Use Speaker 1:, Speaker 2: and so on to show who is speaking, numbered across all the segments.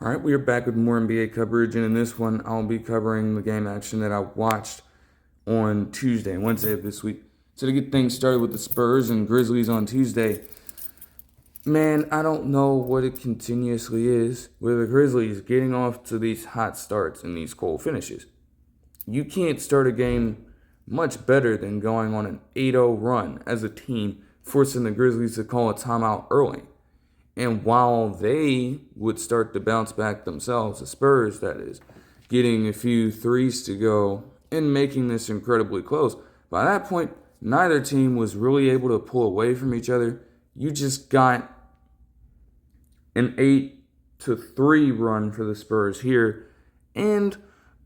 Speaker 1: All right, we are back with more NBA coverage, and in this one, I'll be covering the game action that I watched on Tuesday and Wednesday of this week. So to get things started with the Spurs and Grizzlies on Tuesday, man, I don't know what it continuously is with the Grizzlies getting off to these hot starts and these cold finishes. You can't start a game much better than going on an 8-0 run as a team, forcing the Grizzlies to call a timeout early. And while they would start to bounce back themselves, the Spurs, that is, getting a few threes to go and making this incredibly close, by that point, neither team was really able to pull away from each other. You just got an 8-3 run for the Spurs here, and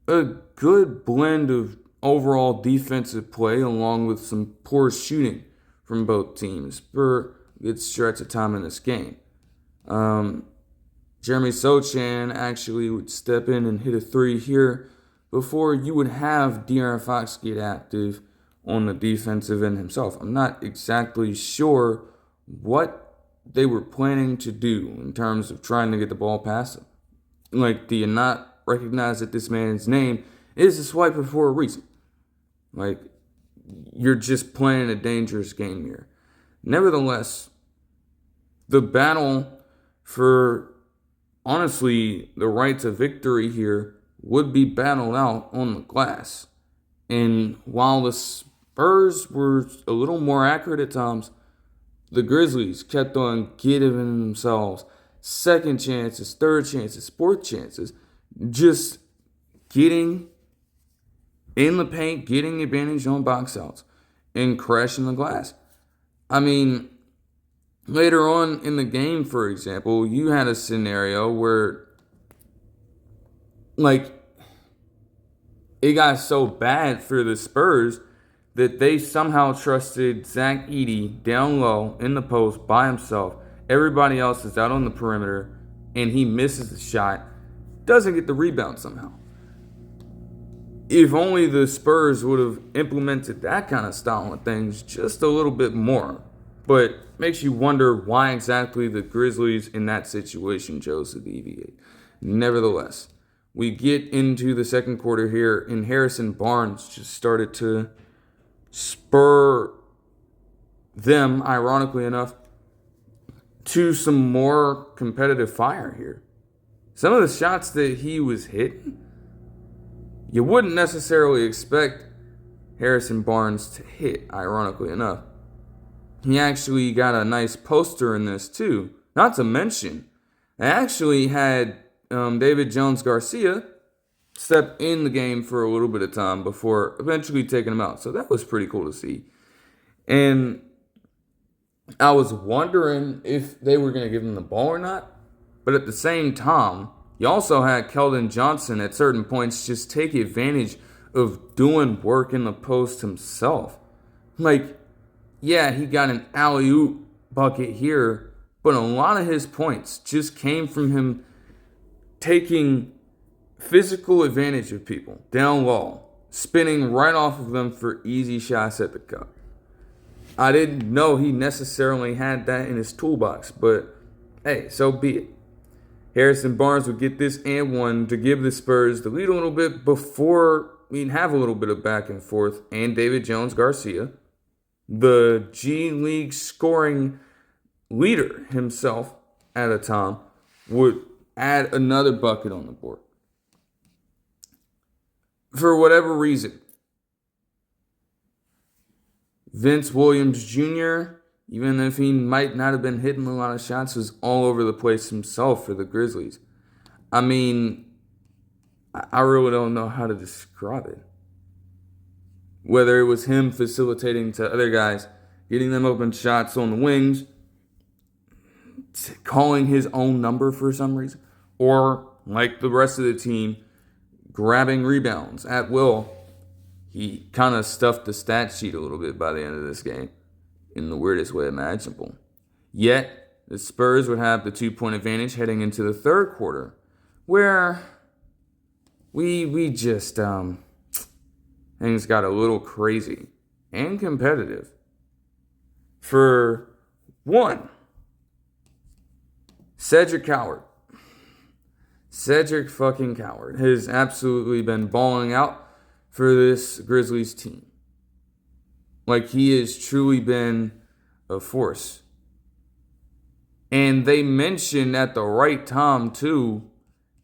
Speaker 1: a good blend of overall defensive play along with some poor shooting from both teams for a good stretch of time in this game. Jeremy Sochan actually would step in and hit a three here before you would have De'Aaron Fox get active on the defensive end himself. I'm not exactly sure what they were planning to do in terms of trying to get the ball past him. Like, do you not recognize that this man's name is a swiper for a reason? Like, you're just playing a dangerous game here. Nevertheless, the battle for, honestly, the right to victory here would be battled out on the glass. And while the Spurs were a little more accurate at times, the Grizzlies kept on giving themselves second chances, third chances, fourth chances, just getting in the paint, getting advantage on box outs, and crashing the glass. I mean, later on in the game, for example, you had a scenario where, like, it got so bad for the Spurs that they somehow trusted Zach Edey down low in the post by himself. Everybody else is out on the perimeter, and he misses the shot, doesn't get the rebound somehow. If only the Spurs would have implemented that kind of style of things just a little bit more. But makes you wonder why exactly the Grizzlies in that situation chose to deviate. Nevertheless, we get into the second quarter here, and Harrison Barnes just started to spur them, ironically enough, to some more competitive fire here. Some of the shots that he was hitting, you wouldn't necessarily expect Harrison Barnes to hit, ironically enough. He actually got a nice poster in this too. Not to mention, they actually had David Jones-Garcia step in the game for a little bit of time before eventually taking him out. So that was pretty cool to see. And I was wondering if they were going to give him the ball or not. But at the same time, you also had Keldon Johnson at certain points just take advantage of doing work in the post himself. Like, yeah, he got an alley-oop bucket here, but a lot of his points just came from him taking physical advantage of people down low, spinning right off of them for easy shots at the cup. I didn't know he necessarily had that in his toolbox, but hey, so be it. Harrison Barnes would get this and one to give the Spurs the lead a little bit before we'd have a little bit of back and forth, and David Jones-Garcia, the G League scoring leader himself at a time, would add another bucket on the board. For whatever reason, Vince Williams Jr., even if he might not have been hitting a lot of shots, was all over the place himself for the Grizzlies. I mean, I really don't know how to describe it. Whether it was him facilitating to other guys, getting them open shots on the wings, calling his own number for some reason, or like the rest of the team, grabbing rebounds at will. He kind of stuffed the stat sheet a little bit by the end of this game in the weirdest way imaginable. Yet, the Spurs would have the 2-point advantage heading into the third quarter, where we just things got a little crazy and competitive. For one, Cedric Howard Cedric fucking Coward has absolutely been balling out for this Grizzlies team. Like, he has truly been a force. And they mentioned at the right time, too,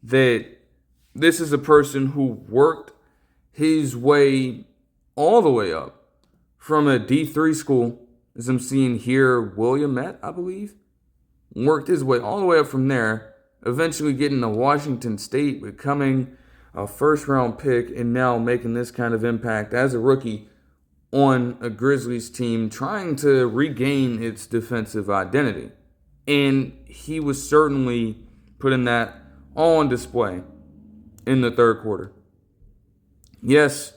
Speaker 1: that this is a person who worked his way all the way up from a D3 school, as I'm seeing here, Willamette, I believe. Worked his way all the way up from there, eventually getting to Washington State, becoming a first-round pick, and now making this kind of impact as a rookie on a Grizzlies team trying to regain its defensive identity. And he was certainly putting that all on display in the third quarter. Yes,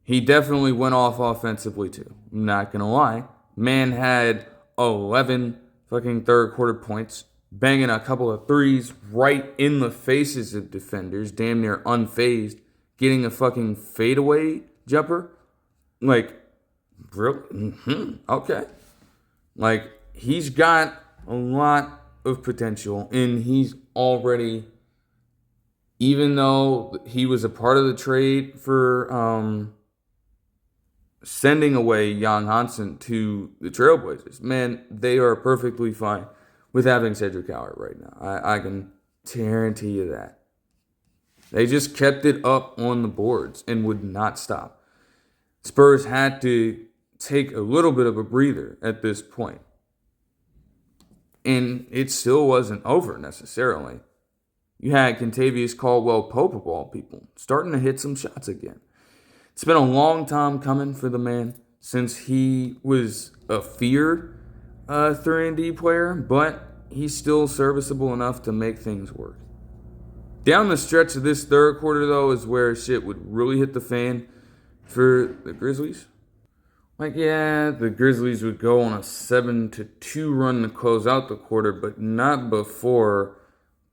Speaker 1: he definitely went off offensively too. I'm not going to lie. Man had 11 fucking third quarter points, banging a couple of threes right in the faces of defenders, damn near unfazed, getting a fucking fadeaway jumper. Like, really? Okay. Like, he's got a lot of potential, and he's already, even though he was a part of the trade for sending away Jan Hansen to the Trailblazers, man, they are perfectly fine with having Cedric Howard right now. I can guarantee you that. They just kept it up on the boards and would not stop. Spurs had to take a little bit of a breather at this point. And it still wasn't over necessarily. You had Kentavious Caldwell-Pope of all people starting to hit some shots again. It's been a long time coming for the man since he was a feared 3-and-D player, but he's still serviceable enough to make things work. Down the stretch of this third quarter, though, is where shit would really hit the fan for the Grizzlies. Like, yeah, the Grizzlies would go on a 7-2 run to close out the quarter, but not before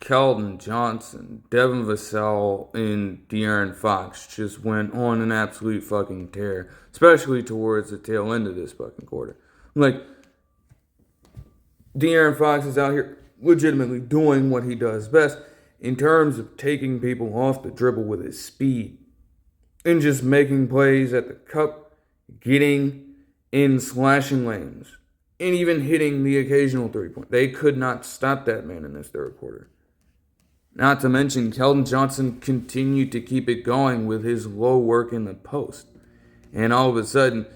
Speaker 1: Keldon Johnson, Devin Vassell, and De'Aaron Fox just went on an absolute fucking tear, especially towards the tail end of this fucking quarter. Like, De'Aaron Fox is out here legitimately doing what he does best in terms of taking people off the dribble with his speed and just making plays at the cup, getting in slashing lanes, and even hitting the occasional three-point. They could not stop that man in this third quarter. Not to mention, Keldon Johnson continued to keep it going with his low work in the post. And all of a sudden,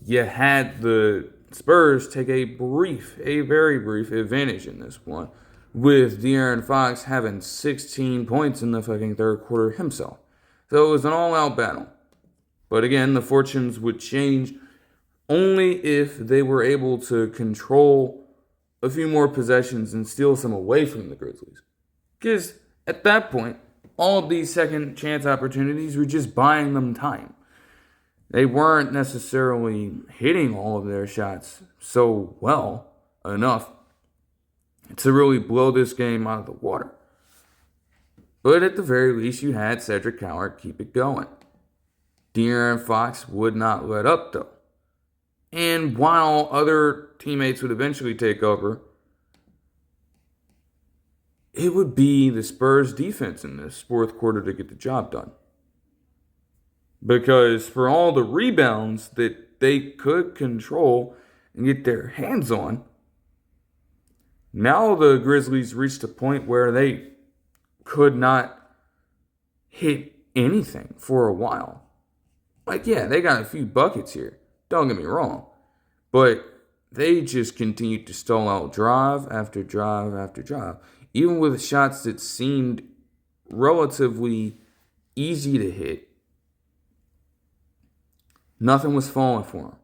Speaker 1: you had the Spurs take a very brief advantage in this one, with De'Aaron Fox having 16 points in the fucking third quarter himself. So it was an all-out battle. But again, the fortunes would change only if they were able to control a few more possessions and steal some away from the Grizzlies. Because at that point, all of these second chance opportunities were just buying them time. They weren't necessarily hitting all of their shots so well enough to really blow this game out of the water. But at the very least, you had Cedric Howard keep it going. De'Aaron Fox would not let up, though. And while other teammates would eventually take over, it would be the Spurs defense in this fourth quarter to get the job done. Because for all the rebounds that they could control and get their hands on, now the Grizzlies reached a point where they could not hit anything for a while. Like, yeah, they got a few buckets here. Don't get me wrong. But they just continued to stall out drive after drive after drive. Even with shots that seemed relatively easy to hit, nothing was falling for them.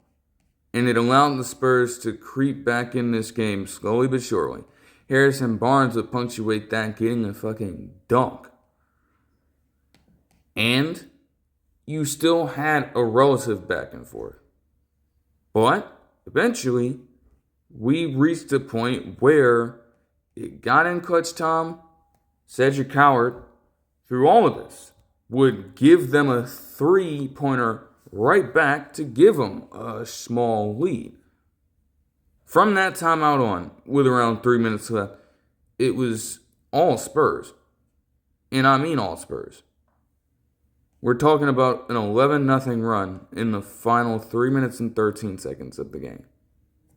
Speaker 1: And it allowed the Spurs to creep back in this game slowly but surely. Harrison Barnes would punctuate that, getting a fucking dunk. And you still had a relative back and forth. But eventually, we reached a point where it got in clutch time. Cedric Howard, through all of this, would give them a three-pointer right back to give them a small lead. From that timeout on, with around 3 minutes left, it was all Spurs. And I mean all Spurs. We're talking about an 11-0 run in the final 3 minutes and 13 seconds of the game.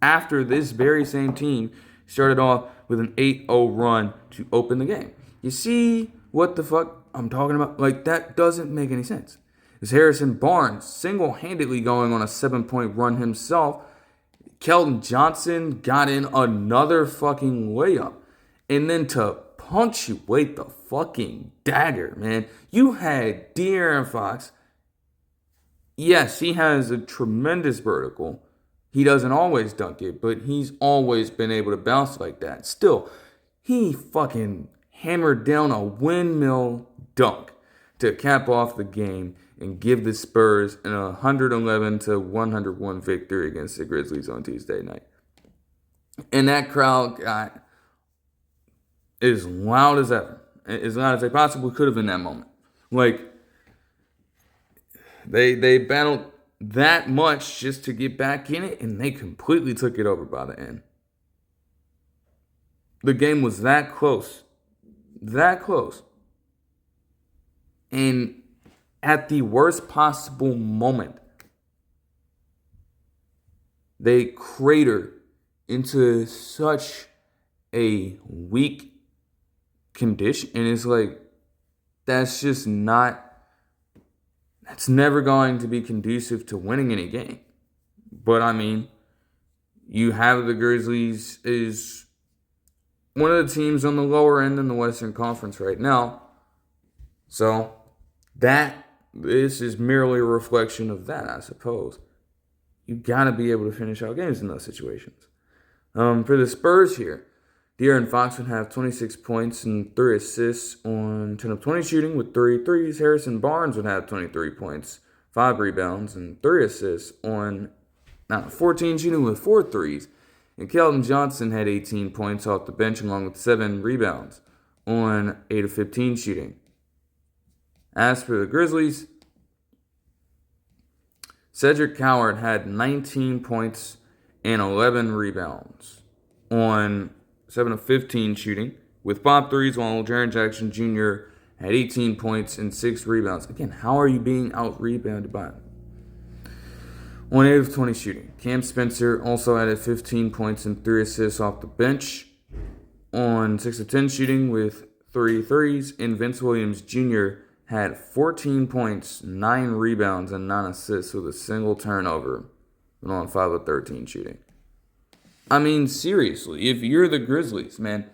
Speaker 1: After this very same team started off with an 8-0 run to open the game. You see what the fuck I'm talking about? Like, that doesn't make any sense. It's Harrison Barnes single-handedly going on a 7-point run himself. Keldon Johnson got in another fucking layup. And then to punctuate the fucking dagger, man, you had De'Aaron Fox. Yes, he has a tremendous vertical. He doesn't always dunk it, but he's always been able to bounce like that. Still, he fucking hammered down a windmill dunk to cap off the game and give the Spurs an 111-101 victory against the Grizzlies on Tuesday night. And that crowd got as loud as ever, as loud as they possibly could have in that moment. Like, they battled that much just to get back in it, and they completely took it over by the end. The game was that close. That close. And at the worst possible moment, they cratered into such a weak condition. And it's like, that's just not, that's never going to be conducive to winning any game. But I mean, you have the Grizzlies is one of the teams on the lower end in the Western Conference right now. So this is merely a reflection of that, I suppose. You got to be able to finish out games in those situations. For the Spurs here, De'Aaron Fox would have 26 points and 3 assists on 10 of 20 shooting with 3 threes. Harrison Barnes would have 23 points, 5 rebounds, and 3 assists on 14 shooting with 4 threes. And Keldon Johnson had 18 points off the bench along with 7 rebounds on 8 of 15 shooting. As for the Grizzlies, Cedric Coward had 19 points and 11 rebounds on 7 of 15 shooting with 5 threes, while Jaren Jackson Jr. had 18 points and 6 rebounds. Again, how are you being out-rebounded by him? On 8 of 20 shooting. Cam Spencer also added 15 points and 3 assists off the bench on 6 of 10 shooting with 3 threes. And Vince Williams Jr. had 14 points, 9 rebounds, and 9 assists with a single turnover on 5 of 13 shooting. I mean, seriously, if you're the Grizzlies, man,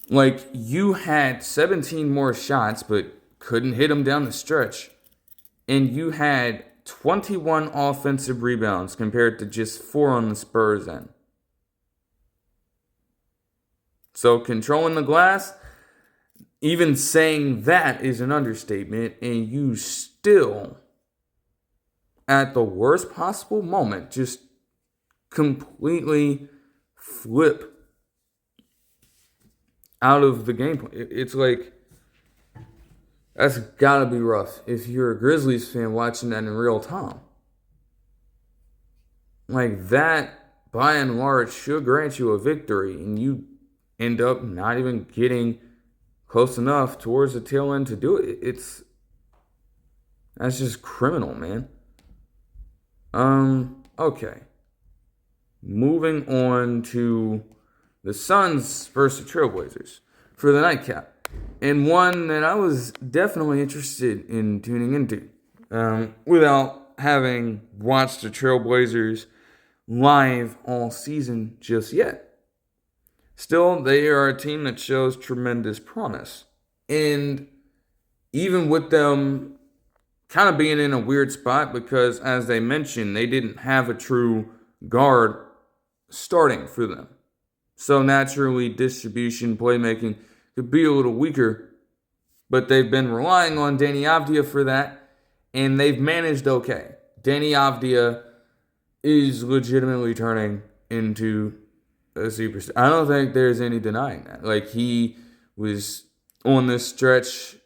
Speaker 1: like, you had 17 more shots but couldn't hit them down the stretch. And you had 21 offensive rebounds compared to just 4 on the Spurs end. So controlling the glass, even saying that is an understatement, and you still, at the worst possible moment, just completely flip out of the game plan. It's like, that's gotta be rough if you're a Grizzlies fan watching that in real time. Like, that, by and large, should grant you a victory, and you end up not even getting close enough towards the tail end to do it. That's just criminal, man. Okay. Moving on to the Suns versus the Trailblazers for the nightcap. And one that I was definitely interested in tuning into without having watched the Trailblazers live all season just yet. Still, they are a team that shows tremendous promise. And even with them kind of being in a weird spot because, as they mentioned, they didn't have a true guard starting for them. So naturally, distribution, playmaking could be a little weaker, but they've been relying on Deni Avdija for that, and they've managed okay. Deni Avdija is legitimately turning into a superstar. I don't think there's any denying that. Like, he was on this stretch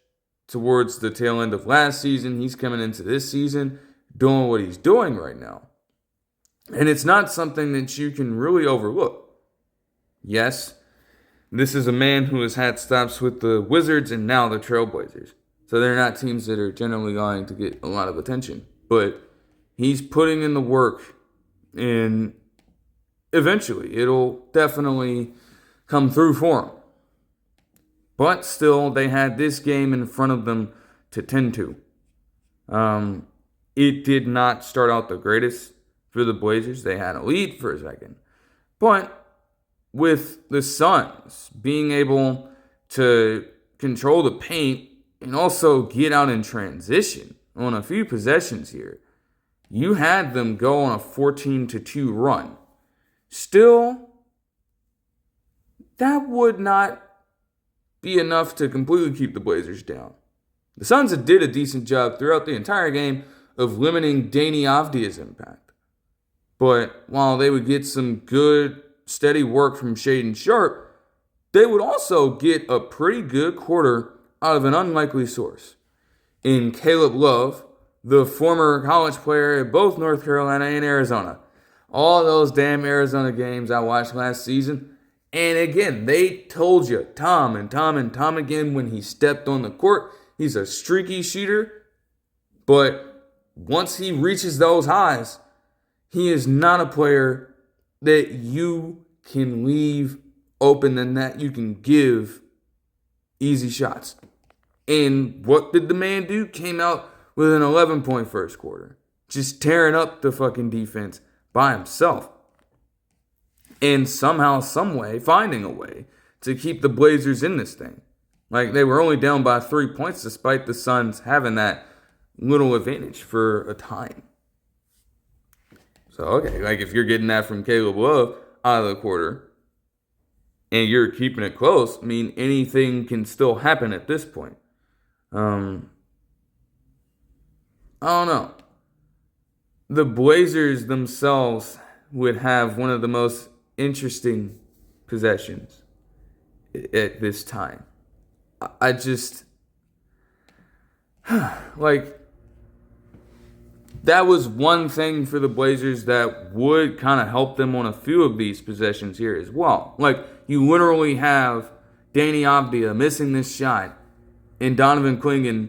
Speaker 1: towards the tail end of last season. He's coming into this season doing what he's doing right now. And it's not something that you can really overlook. Yes, This is a man who has had stops with the Wizards and now the Trailblazers. So they're not teams that are generally going to get a lot of attention. But he's putting in the work, and eventually it'll definitely come through for him. But still, they had this game in front of them to tend to. It did not start out the greatest for the Blazers. They had a lead for a second. But with the Suns being able to control the paint and also get out in transition on a few possessions here, you had them go on a 14-2 run. Still, that would not be enough to completely keep the Blazers down. The Suns did a decent job throughout the entire game of limiting Deni Avdia's impact. But while they would get some good, steady work from Shaedon Sharpe, they would also get a pretty good quarter out of an unlikely source in Caleb Love, the former college player at both North Carolina and Arizona. All those damn Arizona games I watched last season. And again, they told you time and time again when he stepped on the court, he's a streaky shooter. But once he reaches those highs, he is not a player that you can leave open and that you can give easy shots. And what did the man do? Came out with an 11-point first quarter. Just tearing up the fucking defense by himself. And somehow, some way, finding a way to keep the Blazers in this thing. Like, they were only down by 3 points despite the Suns having that little advantage for a time. So, okay, like if you're getting that from Caleb Love out of the quarter and you're keeping it close, I mean, anything can still happen at this point. I don't know. The Blazers themselves would have one of the most interesting possessions at this time. I just, like, that was one thing for the Blazers that would kind of help them on a few of these possessions here as well. Like, you literally have Deni Avdija missing this shot, and Donovan Clingan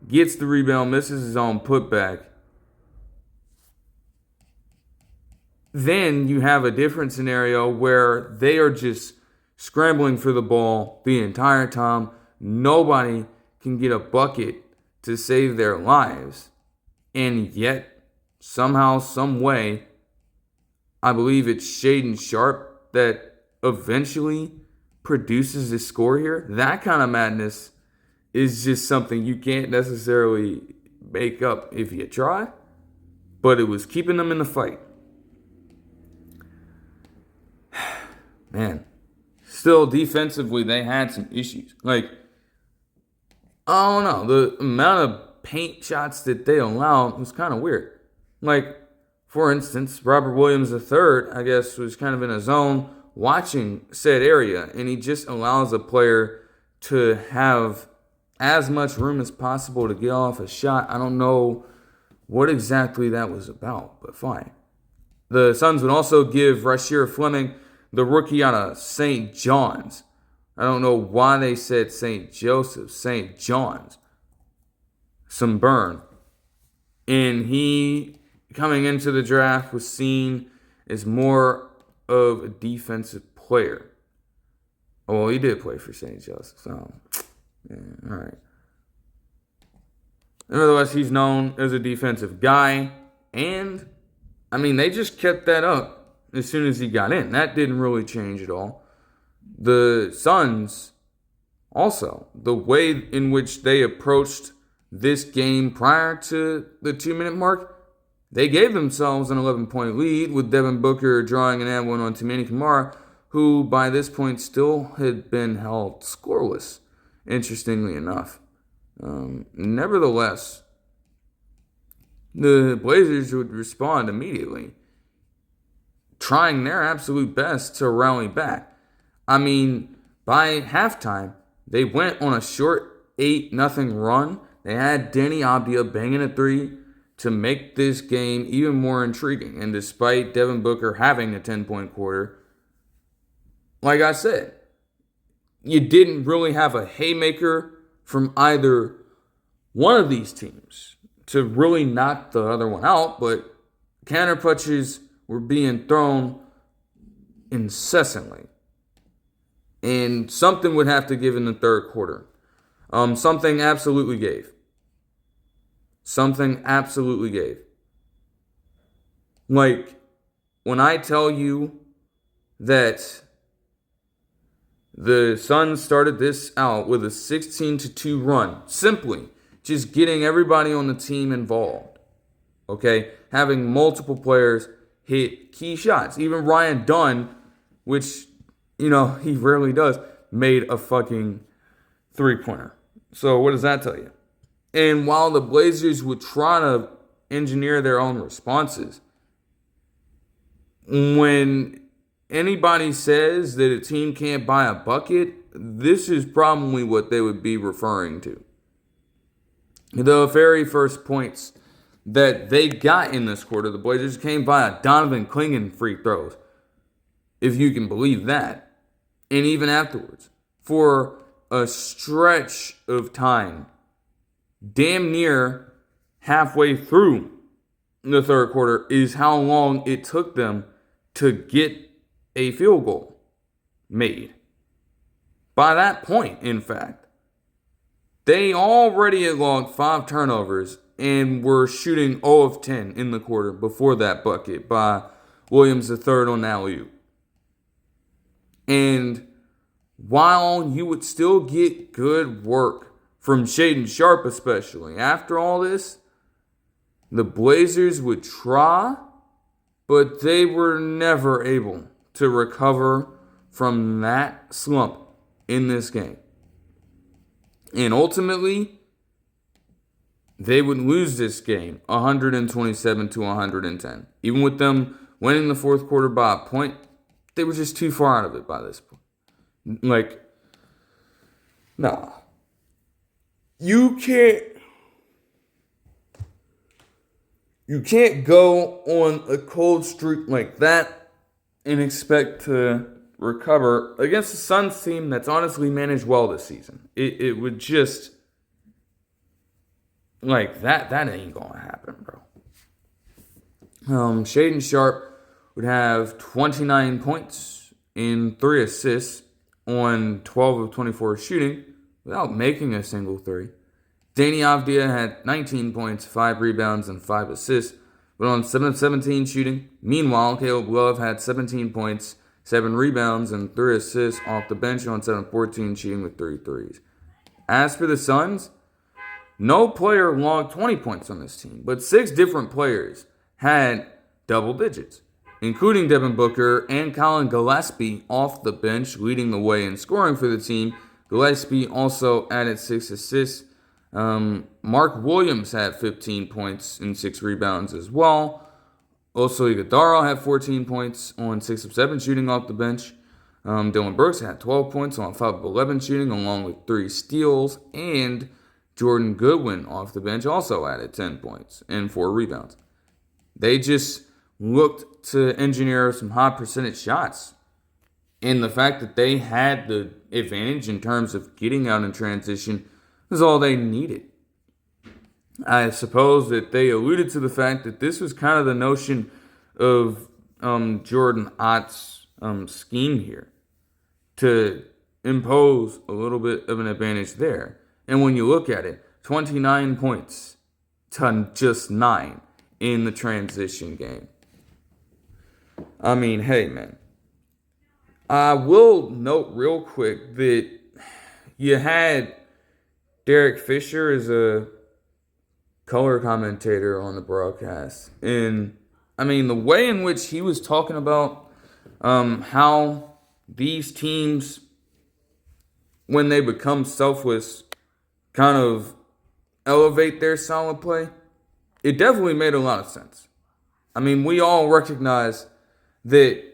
Speaker 1: gets the rebound, misses his own putback. Then you have a different scenario where they are just scrambling for the ball the entire time. Nobody can get a bucket to save their lives. And yet, somehow, some way, I believe it's Shaedon Sharpe that eventually produces this score here. That kind of madness is just something you can't necessarily make up if you try. But it was keeping them in the fight. Man, still defensively, they had some issues. Like, I don't know, the amount of paint shots that they allowed was kind of weird. Like, for instance, Robert Williams III, I guess, was kind of in a zone watching said area, and he just allows a player to have as much room as possible to get off a shot. I don't know what exactly that was about, but fine. The Suns would also give Rasheer Fleming, the rookie out of St. John's. I don't know why they said St. Joseph's, St. John's. Some burn. And he, coming into the draft, was seen as more of a defensive player. Oh, well, he did play for St. Joseph's. Oh, yeah, all right. Nevertheless, he's known as a defensive guy. And, I mean, they just kept that up as soon as he got in. That didn't really change at all. The Suns, also, the way in which they approached this game prior to the 2-minute mark, they gave themselves an 11-point lead with Devin Booker drawing an and one on Tamani Kamara, who by this point still had been held scoreless, interestingly enough. Nevertheless, the Blazers would respond immediately, trying their absolute best to rally back. I mean, by halftime, they went on a short 8-0 run. They had Deni Avdija banging a three to make this game even more intriguing. And despite Devin Booker having a 10-point quarter, like I said, you didn't really have a haymaker from either one of these teams to really knock the other one out, but counter punches were being thrown incessantly. And something would have to give in the third quarter. Something absolutely gave. Something absolutely gave. Like, when I tell you that the Suns started this out with a 16-2 run, simply just getting everybody on the team involved, okay? Having multiple players hit key shots. Even Ryan Dunn, which, he rarely does, made a fucking three-pointer. So what does that tell you? And while the Blazers would try to engineer their own responses, when anybody says that a team can't buy a bucket, this is probably what they would be referring to. The very first points that they got in this quarter, the Blazers came via Donovan Clingan free throws, if you can believe that. And even afterwards, for a stretch of time, damn near halfway through the third quarter is how long it took them to get a field goal made. By that point, in fact, they already had logged 5 turnovers and were shooting 0 of 10 in the quarter before that bucket by Williams III on alley-oop. And while you would still get good work from Shaedon Sharpe especially, after all this, the Blazers would try, but they were never able to recover from that slump in this game. And ultimately, they would lose this game 127-110. Even with them winning the fourth quarter by a point, they were just too far out of it by this point. Nah. You can't go on a cold streak like that and expect to recover against a Suns team that's honestly managed well this season. It would just, that ain't gonna happen, bro. Shaedon Sharpe would have 29 points and 3 assists on 12 of 24 shooting without making a single three. Deni Avdija had 19 points, 5 rebounds, and 5 assists, but on 7 of 17 shooting. Meanwhile, Caleb Love had 17 points, 7 rebounds, and 3 assists off the bench on 7 of 14 shooting with 3 threes. As for the Suns, no player logged 20 points on this team, but 6 different players had double digits, including Devin Booker and Colin Gillespie off the bench, leading the way in scoring for the team. Gillespie also added 6 assists. Mark Williams had 15 points and 6 rebounds as well. Also, Iguodala had 14 points on 6 of 7 shooting off the bench. Dylan Brooks had 12 points on 5 of 11 shooting, along with 3 steals. And Jordan Goodwin off the bench also added 10 points and 4 rebounds. They just looked to engineer some high percentage shots. And the fact that they had the advantage in terms of getting out in transition was all they needed. I suppose that they alluded to the fact that this was kind of the notion of Jordan Ott's scheme here, to impose a little bit of an advantage there. And when you look at it, 29 points to just 9 in the transition game. I mean, hey, man. I will note real quick that you had Derek Fisher as a color commentator on the broadcast. And, I mean, the way in which he was talking about how these teams, when they become selfless, kind of elevate their solid play, it definitely made a lot of sense. I mean, we all recognize that,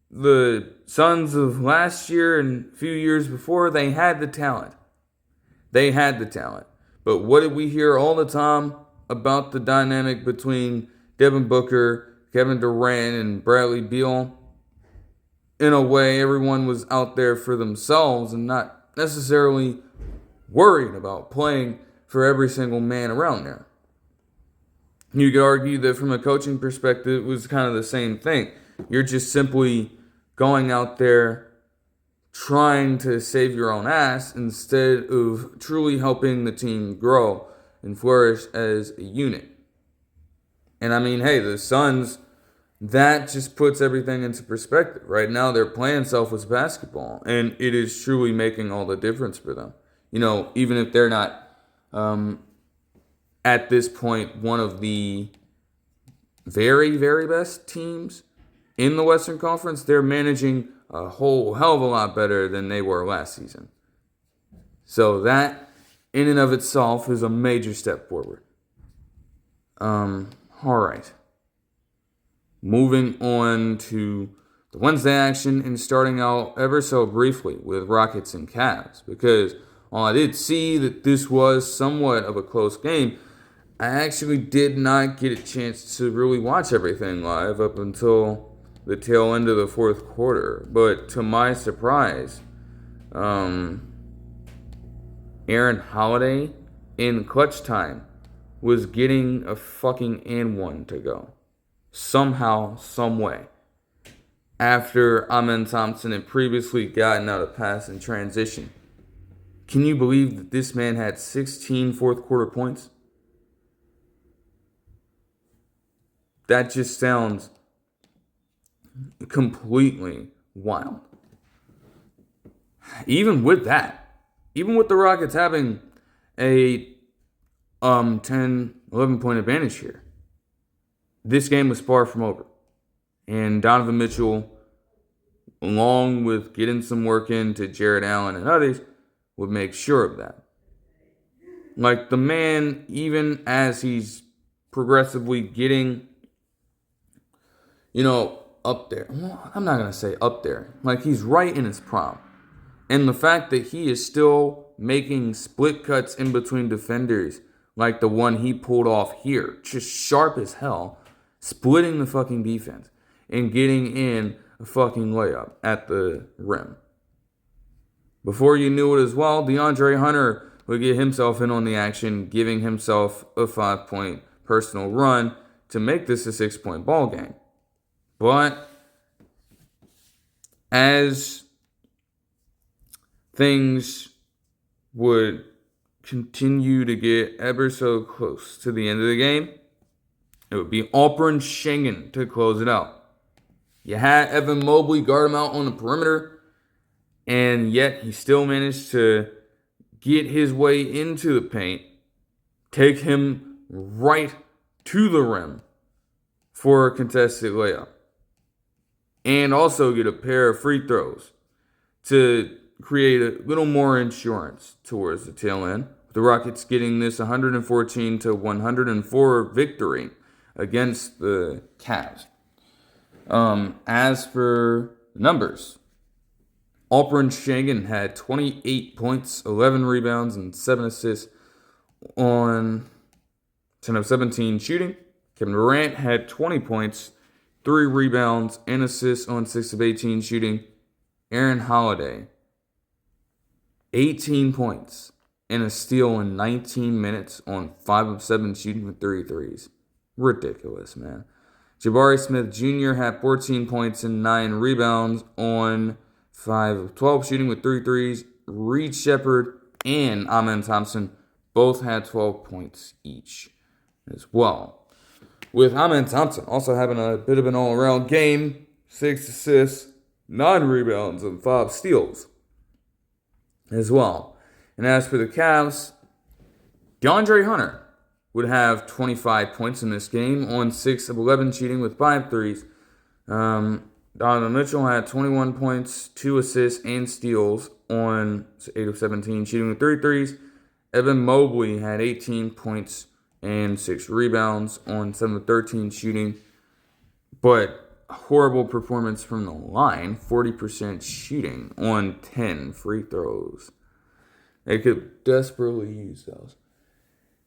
Speaker 1: the Suns of last year and a few years before, they had the talent. They had the talent. But what did we hear all the time about the dynamic between Devin Booker, Kevin Durant, and Bradley Beal? in a way, everyone was out there for themselves and not necessarily worried about playing for every single man around there. You could argue that from a coaching perspective, it was kind of the same thing. You're just simply going out there trying to save your own ass instead of truly helping the team grow and flourish as a unit. And I mean, hey, the Suns, that just puts everything into perspective. Right now, they're playing selfless basketball, and it is truly making all the difference for them. Even if they're not, at this point, one of the very, very best teams in the Western Conference, they're managing a whole hell of a lot better than they were last season. So that, in and of itself, is a major step forward. All right. Moving on to the Wednesday action and starting out ever so briefly with Rockets and Cavs, because while I did see that this was somewhat of a close game, I actually did not get a chance to really watch everything live up until the tail end of the fourth quarter. But to my surprise, Aaron Holiday in clutch time was getting a fucking and one to go. Somehow, some way. After Amen Thompson had previously gotten out of pass in transition. Can you believe that this man had 16 fourth quarter points? That just sounds completely wild. Even with the Rockets having a 10, 11 point advantage here, this game was far from over. And Donovan Mitchell, along with getting some work into Jared Allen and others, would make sure of that. Like, the man, even as he's progressively getting, up there. Well, I'm not going to say up there. Like, he's right in his prime. And the fact that he is still making split cuts in between defenders, like the one he pulled off here, just sharp as hell, splitting the fucking defense and getting in a fucking layup at the rim. Before you knew it as well, DeAndre Hunter would get himself in on the action, giving himself a 5-point personal run to make this a 6-point ball game. But as things would continue to get ever so close to the end of the game, it would be Alperen Sengun to close it out. You had Evan Mobley guard him out on the perimeter, and yet he still managed to get his way into the paint, take him right to the rim for a contested layup, and also get a pair of free throws to create a little more insurance towards the tail end. The Rockets getting this 114-104 victory against the Cavs. As for numbers, Alperen Sengun had 28 points, 11 rebounds, and 7 assists on 10 of 17 shooting. Kevin Durant had 20 points, 3 rebounds, and assists on 6 of 18 shooting. Aaron Holiday, 18 points and a steal in 19 minutes on 5 of 7 shooting with 3 threes. Ridiculous, man. Jabari Smith Jr. had 14 points and 9 rebounds on 5 of 12 shooting with 3 threes. Reed Shepherd and Amen Thompson both had 12 points each as well. With Amen Thompson also having a bit of an all-around game, 6 assists, 9 rebounds, and 5 steals as well. And as for the Cavs, DeAndre Hunter would have 25 points in this game on 6 of 11 shooting with 5 threes. Donovan Mitchell had 21 points, 2 assists, and steals on 8 of 17 shooting with 3 threes. Evan Mobley had 18 points and 6 rebounds on 7 of 13 shooting. But a horrible performance from the line, 40% shooting on 10 free throws. They could desperately use those.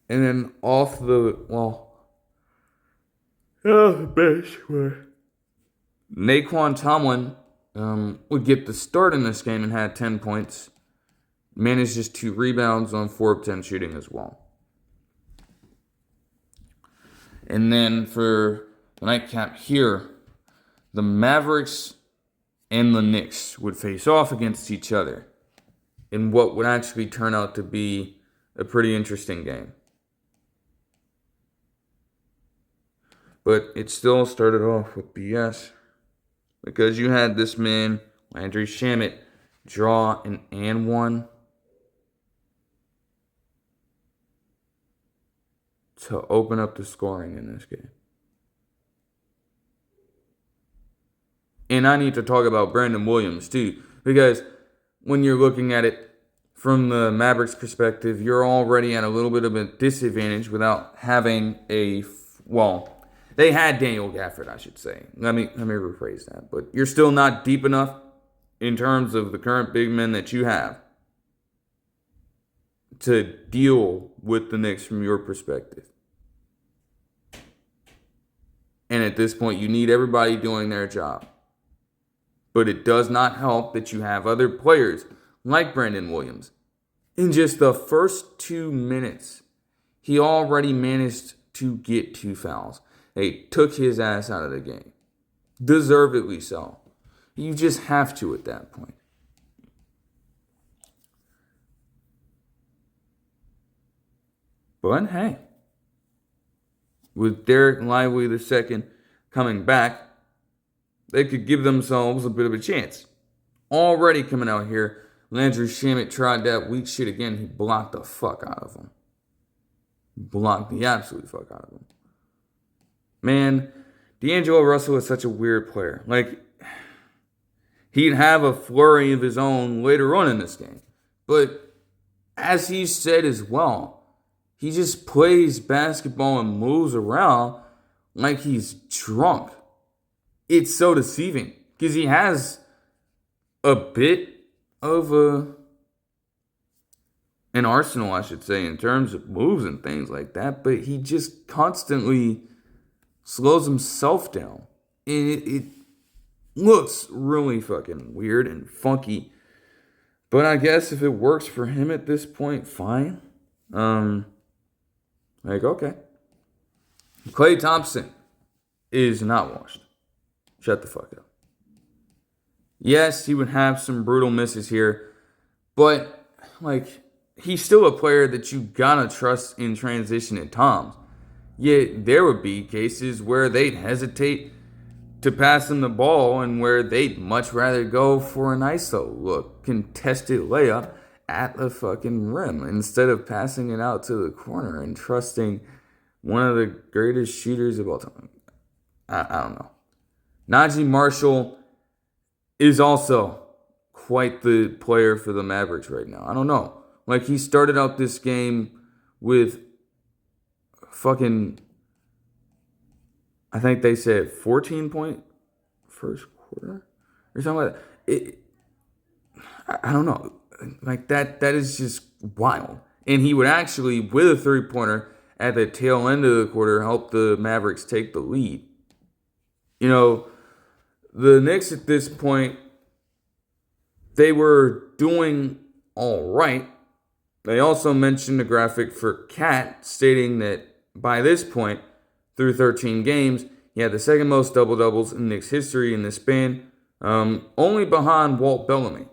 Speaker 1: And then off the bench were Naquan Tomlin would get the start in this game and had 10 points. Managed just 2 rebounds on 4 of 10 shooting as well. And then for the nightcap here, the Mavericks and the Knicks would face off against each other in what would actually turn out to be a pretty interesting game. But it still started off with BS because you had this man, Landry Shamet, draw an and one to open up the scoring in this game. And I need to talk about Brandon Williams too, because when you're looking at it from the Mavericks perspective, you're already at a little bit of a disadvantage without having they had Daniel Gafford, I should say. Let me rephrase that. But you're still not deep enough in terms of the current big men that you have to deal with the Knicks from your perspective. And at this point, you need everybody doing their job. But it does not help that you have other players like Brandon Williams. In just the first 2 minutes, he already managed to get 2 fouls. They took his ass out of the game. Deservedly so. You just have to at that point. But hey, with Derek Lively II coming back, they could give themselves a bit of a chance. Already coming out here, Landry Shamet tried that weak shit again. He blocked the fuck out of him. Blocked the absolute fuck out of him. Man, D'Angelo Russell is such a weird player. Like, he'd have a flurry of his own later on in this game. But as he said as well, he just plays basketball and moves around like he's drunk. It's so deceiving because he has a bit of an arsenal, I should say, in terms of moves and things like that, but he just constantly slows himself down. And it looks really fucking weird and funky. But I guess if it works for him at this point, fine. Okay. Klay Thompson is not washed. Shut the fuck up. Yes, he would have some brutal misses here, but he's still a player that you gotta trust in transition at times. Yet there would be cases where they'd hesitate to pass him the ball and where they'd much rather go for an ISO look, contested layup at the fucking rim instead of passing it out to the corner and trusting one of the greatest shooters of all time. I don't know. Najee Marshall is also quite the player for the Mavericks right now. I don't know. He started out this game with fucking, I think they said 14-point first quarter or something like that. I don't know. That is just wild. And he would actually, with a three-pointer at the tail end of the quarter, help the Mavericks take the lead. The Knicks at this point, they were doing all right. They also mentioned a graphic for Cat stating that by this point, through 13 games, he had the second most double-doubles in Knicks history in this span, only behind Walt Bellamy.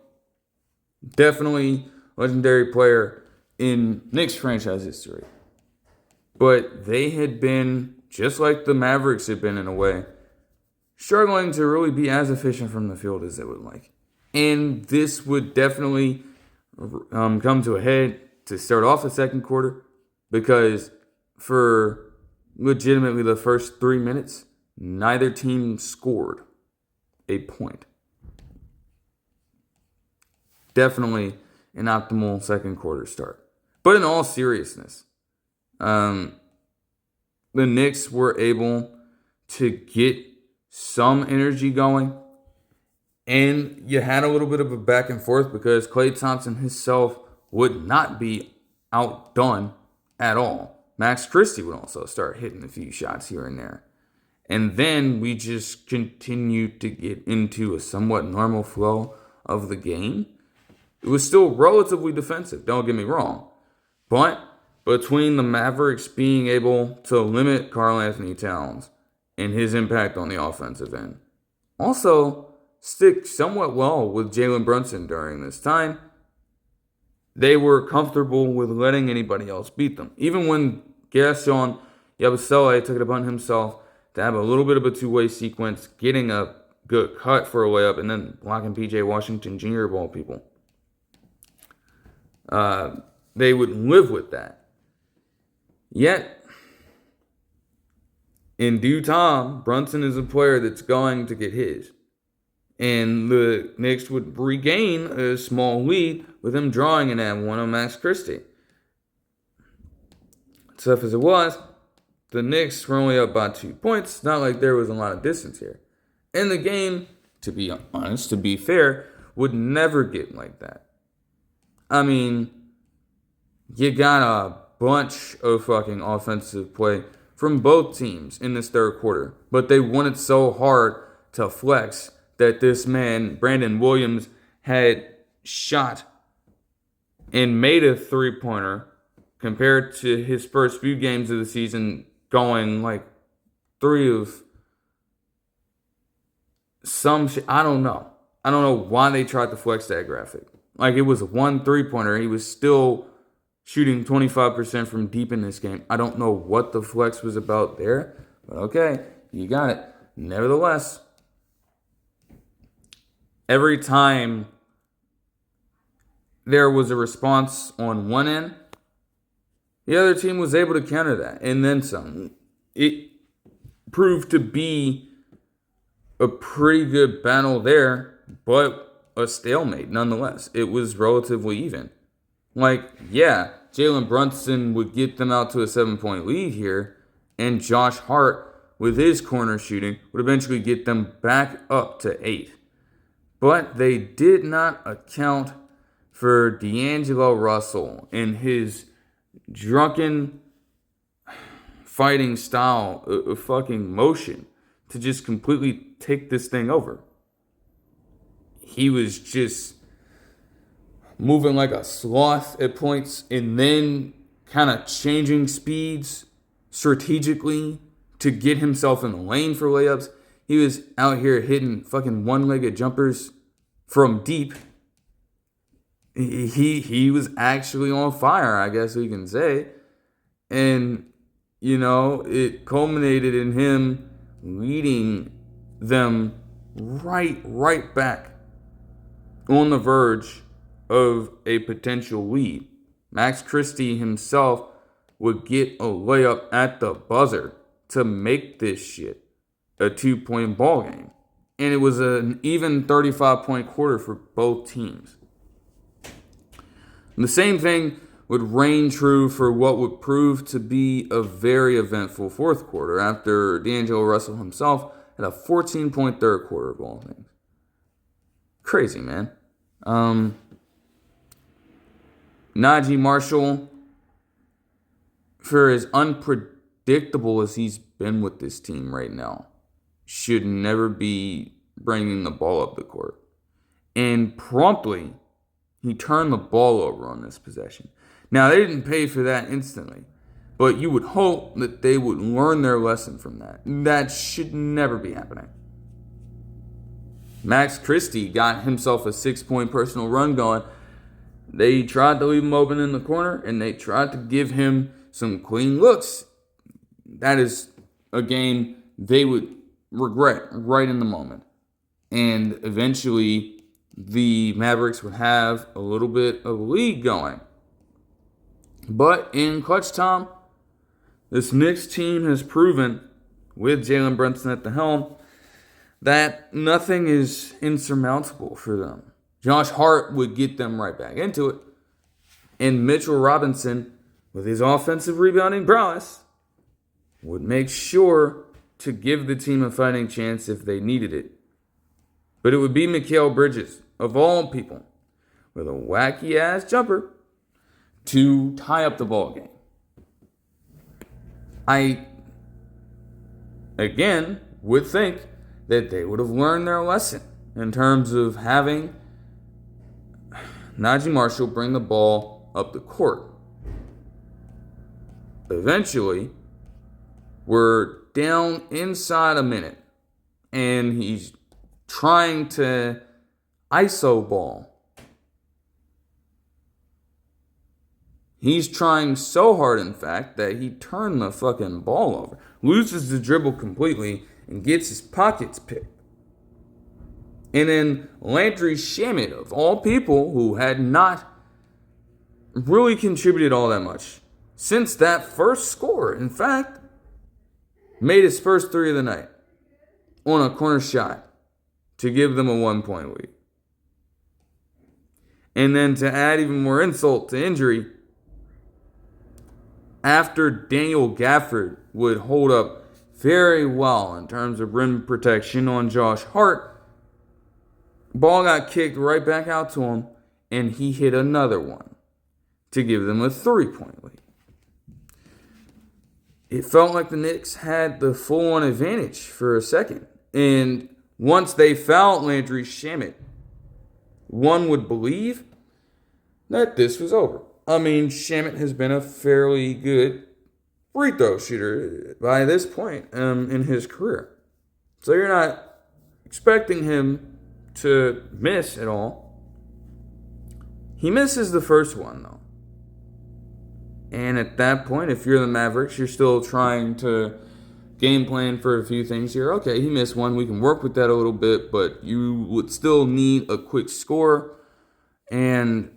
Speaker 1: Definitely legendary player in Knicks franchise history. But they had been, just like the Mavericks had been in a way, struggling to really be as efficient from the field as they would like. And this would definitely come to a head to start off the second quarter, because for legitimately the first 3 minutes, neither team scored a point. Definitely an optimal second quarter start. But in all seriousness, the Knicks were able to get some energy going, and you had a little bit of a back and forth because Klay Thompson himself would not be outdone at all. Max Christie would also start hitting a few shots here and there. And then we just continued to get into a somewhat normal flow of the game. It was still relatively defensive, don't get me wrong. But between the Mavericks being able to limit Karl Anthony Towns and his impact on the offensive end, also stick somewhat well with Jalen Brunson during this time, they were comfortable with letting anybody else beat them. Even when Gershon Yabusele took it upon himself to have a little bit of a two-way sequence, getting a good cut for a layup, and then blocking P.J. Washington Jr. ball people. They would live with that. Yet, in due time, Brunson is a player that's going to get his. And the Knicks would regain a small lead with him drawing an and one on Max Christie. Tough as it was, the Knicks were only up by 2 points. Not like there was a lot of distance here. And the game, to be honest, to be fair, would never get like that. I mean, you got a bunch of fucking offensive play from both teams in this third quarter. But they wanted so hard to flex that this man, Brandon Williams, had shot and made a three-pointer compared to his first few games of the season going like 3 of some shit. I don't know. I don't know why they tried to flex that graphic. Like, it was one three-pointer. He was still shooting 25% from deep in this game. I don't know what the flex was about there, but okay, you got it. Nevertheless, every time there was a response on one end, the other team was able to counter that, and then some. It proved to be a pretty good battle there, but a stalemate nonetheless. It was relatively even. Like, yeah, Jalen Brunson would get them out to a 7-point lead here, and Josh Hart, with his corner shooting, would eventually get them back up to 8. But they did not account for D'Angelo Russell and his drunken fighting style of fucking motion to just completely take this thing over. He was just moving like a sloth at points and then kind of changing speeds strategically to get himself in the lane for layups. He was out here hitting fucking one-legged jumpers from deep. He was actually on fire, I guess we can say. And, you know, it culminated in him leading them right back on the verge of a potential lead. Max Christie himself would get a layup at the buzzer to make this shit a 2-point ball game. And it was an even 35-point quarter for both teams. And the same thing would reign true for what would prove to be a very eventful fourth quarter after D'Angelo Russell himself had a 14-point third quarter of all things. Crazy, man. Najee Marshall, for as unpredictable as he's been with this team right now, should never be bringing the ball up the court. And promptly, he turned the ball over on this possession. Now, they didn't pay for that instantly, but you would hope that they would learn their lesson from that. That should never be happening. Max Christie got himself a 6-point personal run going. They tried to leave him open in the corner, and they tried to give him some clean looks. That is a game they would regret right in the moment. And eventually, the Mavericks would have a little bit of a lead going. But in clutch time, this Knicks team has proven, with Jalen Brunson at the helm, that nothing is insurmountable for them. Josh Hart would get them right back into it. And Mitchell Robinson, with his offensive rebounding prowess, would make sure to give the team a fighting chance if they needed it. But it would be Mikal Bridges, of all people, with a wacky-ass jumper to tie up the ball game. again, would think that they would have learned their lesson in terms of having Najee Marshall bring the ball up the court. Eventually, we're down inside a minute, and he's trying to ISO ball. He's trying so hard, in fact, that he turned the fucking ball over, loses the dribble completely, and gets his pockets picked. And then Landry Shamet, of all people, who had not really contributed all that much since that first score, in fact, made his first three of the night on a corner shot to give them a 1-point lead. And then to add even more insult to injury, after Daniel Gafford would hold up very well in terms of rim protection on Josh Hart, ball got kicked right back out to him, and he hit another one to give them a 3-point lead. It felt like the Knicks had the full-on advantage for a second. And once they fouled Landry Shamet, one would believe that this was over. I mean, Shamet has been a fairly good free throw shooter by this point in his career. So you're not expecting him to miss at all. He misses the first one, though. And at that point, if you're the Mavericks, you're still trying to game plan for a few things here. Okay, he missed one. We can work with that a little bit, but you would still need a quick score and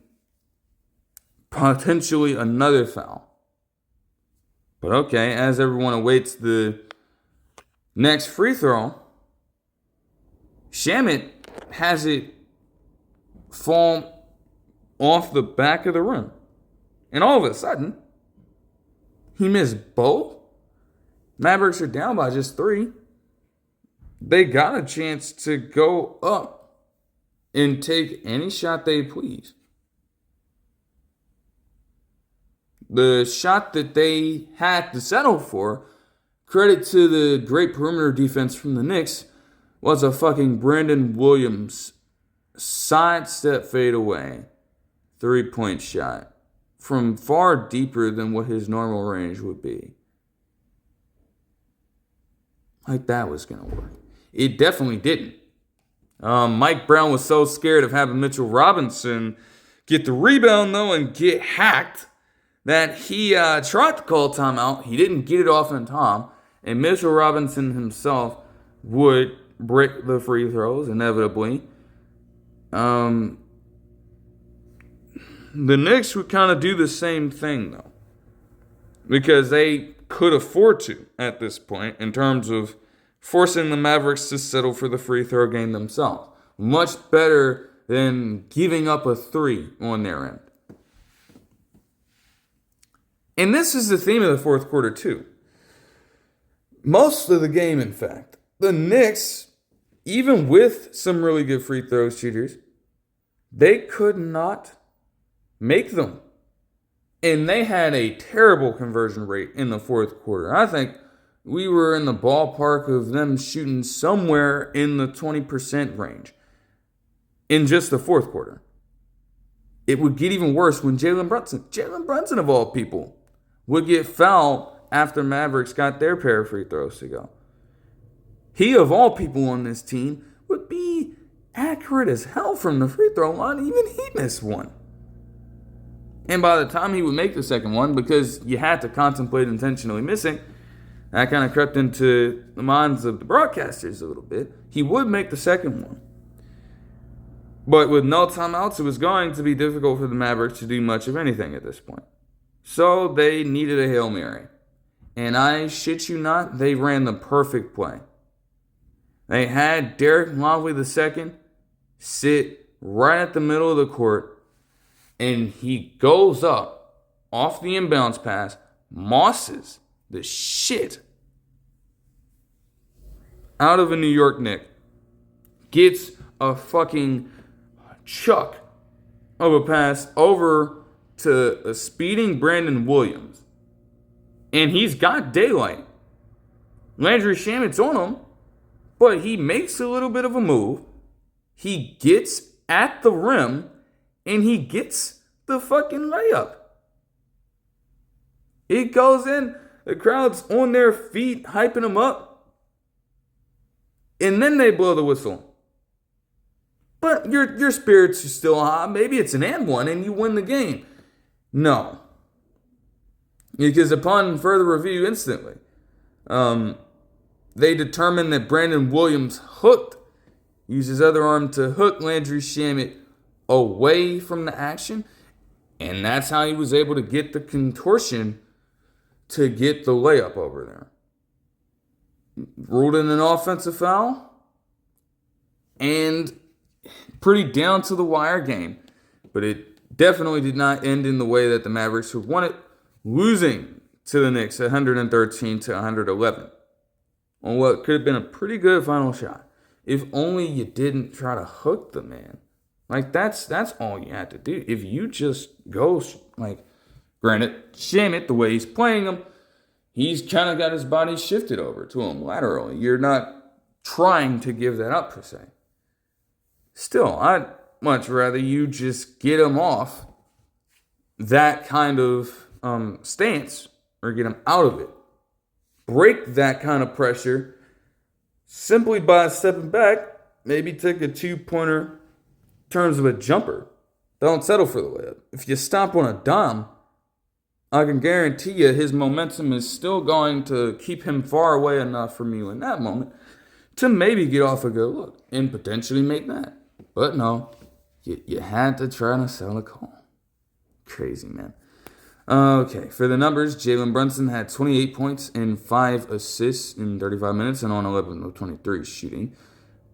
Speaker 1: potentially another foul. But okay, as everyone awaits the next free throw, Shamet has it fall off the back of the rim. And all of a sudden, he missed both. Mavericks are down by just 3. They got a chance to go up and take any shot they please. The shot that they had to settle for, credit to the great perimeter defense from the Knicks, was a fucking Brandon Williams sidestep fadeaway 3-point shot from far deeper than what his normal range would be. Like that was going to work. It definitely didn't. Mike Brown was so scared of having Mitchell Robinson get the rebound, though, and get hacked that he tried to call timeout. He didn't get it off in time, and Mitchell Robinson himself would break the free throws, inevitably. The Knicks would kind of do the same thing, though, because they could afford to at this point in terms of forcing the Mavericks to settle for the free throw game themselves. Much better than giving up a 3 on their end. And this is the theme of the fourth quarter, too. Most of the game, in fact, the Knicks, even with some really good free throw shooters, they could not make them. And they had a terrible conversion rate in the fourth quarter. I think we were in the ballpark of them shooting somewhere in the 20% range in just the fourth quarter. It would get even worse when Jalen Brunson of all people, would get fouled after Mavericks got their pair of free throws to go. He, of all people on this team, would be accurate as hell from the free throw line. Even he missed one. And by the time he would make the second one, because you had to contemplate intentionally missing, that kind of crept into the minds of the broadcasters a little bit. He would make the second one. But with no timeouts, it was going to be difficult for the Mavericks to do much of anything at this point. So they needed a Hail Mary. And I shit you not, they ran the perfect play. They had Derek Lively II sit right at the middle of the court, and he goes up off the inbounds pass, mosses the shit out of a New York Knick, gets a fucking chuck of a pass over to a speeding Brandon Williams, and he's got daylight. Landry Shamet's on him, but he makes a little bit of a move. He gets at the rim, and he gets the fucking layup. He goes in, the crowd's on their feet, hyping him up, and then they blow the whistle. But your spirits are still high. Maybe it's an and one, and you win the game. No. Because upon further review instantly, they determined that Brandon Williams used his other arm to hook Landry Shamet away from the action, and that's how he was able to get the contortion to get the layup over there. Ruled in an offensive foul, and pretty down to the wire game. But it definitely did not end in the way that the Mavericks would want it, losing to the Knicks 113 to 111 on what could have been a pretty good final shot. If only you didn't try to hook the man. Like, that's all you had to do. If you just go, like, granted, Shamet, the way he's playing him, he's kind of got his body shifted over to him laterally. You're not trying to give that up, per se. Still, I'd much rather you just get him off that kind of stance, or get him out of it. Break that kind of pressure simply by stepping back, maybe take a two-pointer in terms of a jumper. Don't settle for the layup. If you stop on a dime, I can guarantee you his momentum is still going to keep him far away enough from you in that moment to maybe get off a good look and potentially make that. But no, you had to try to sell a call. Crazy, man. Okay, for the numbers, Jalen Brunson had 28 points and 5 assists in 35 minutes and on 11 of 23 shooting.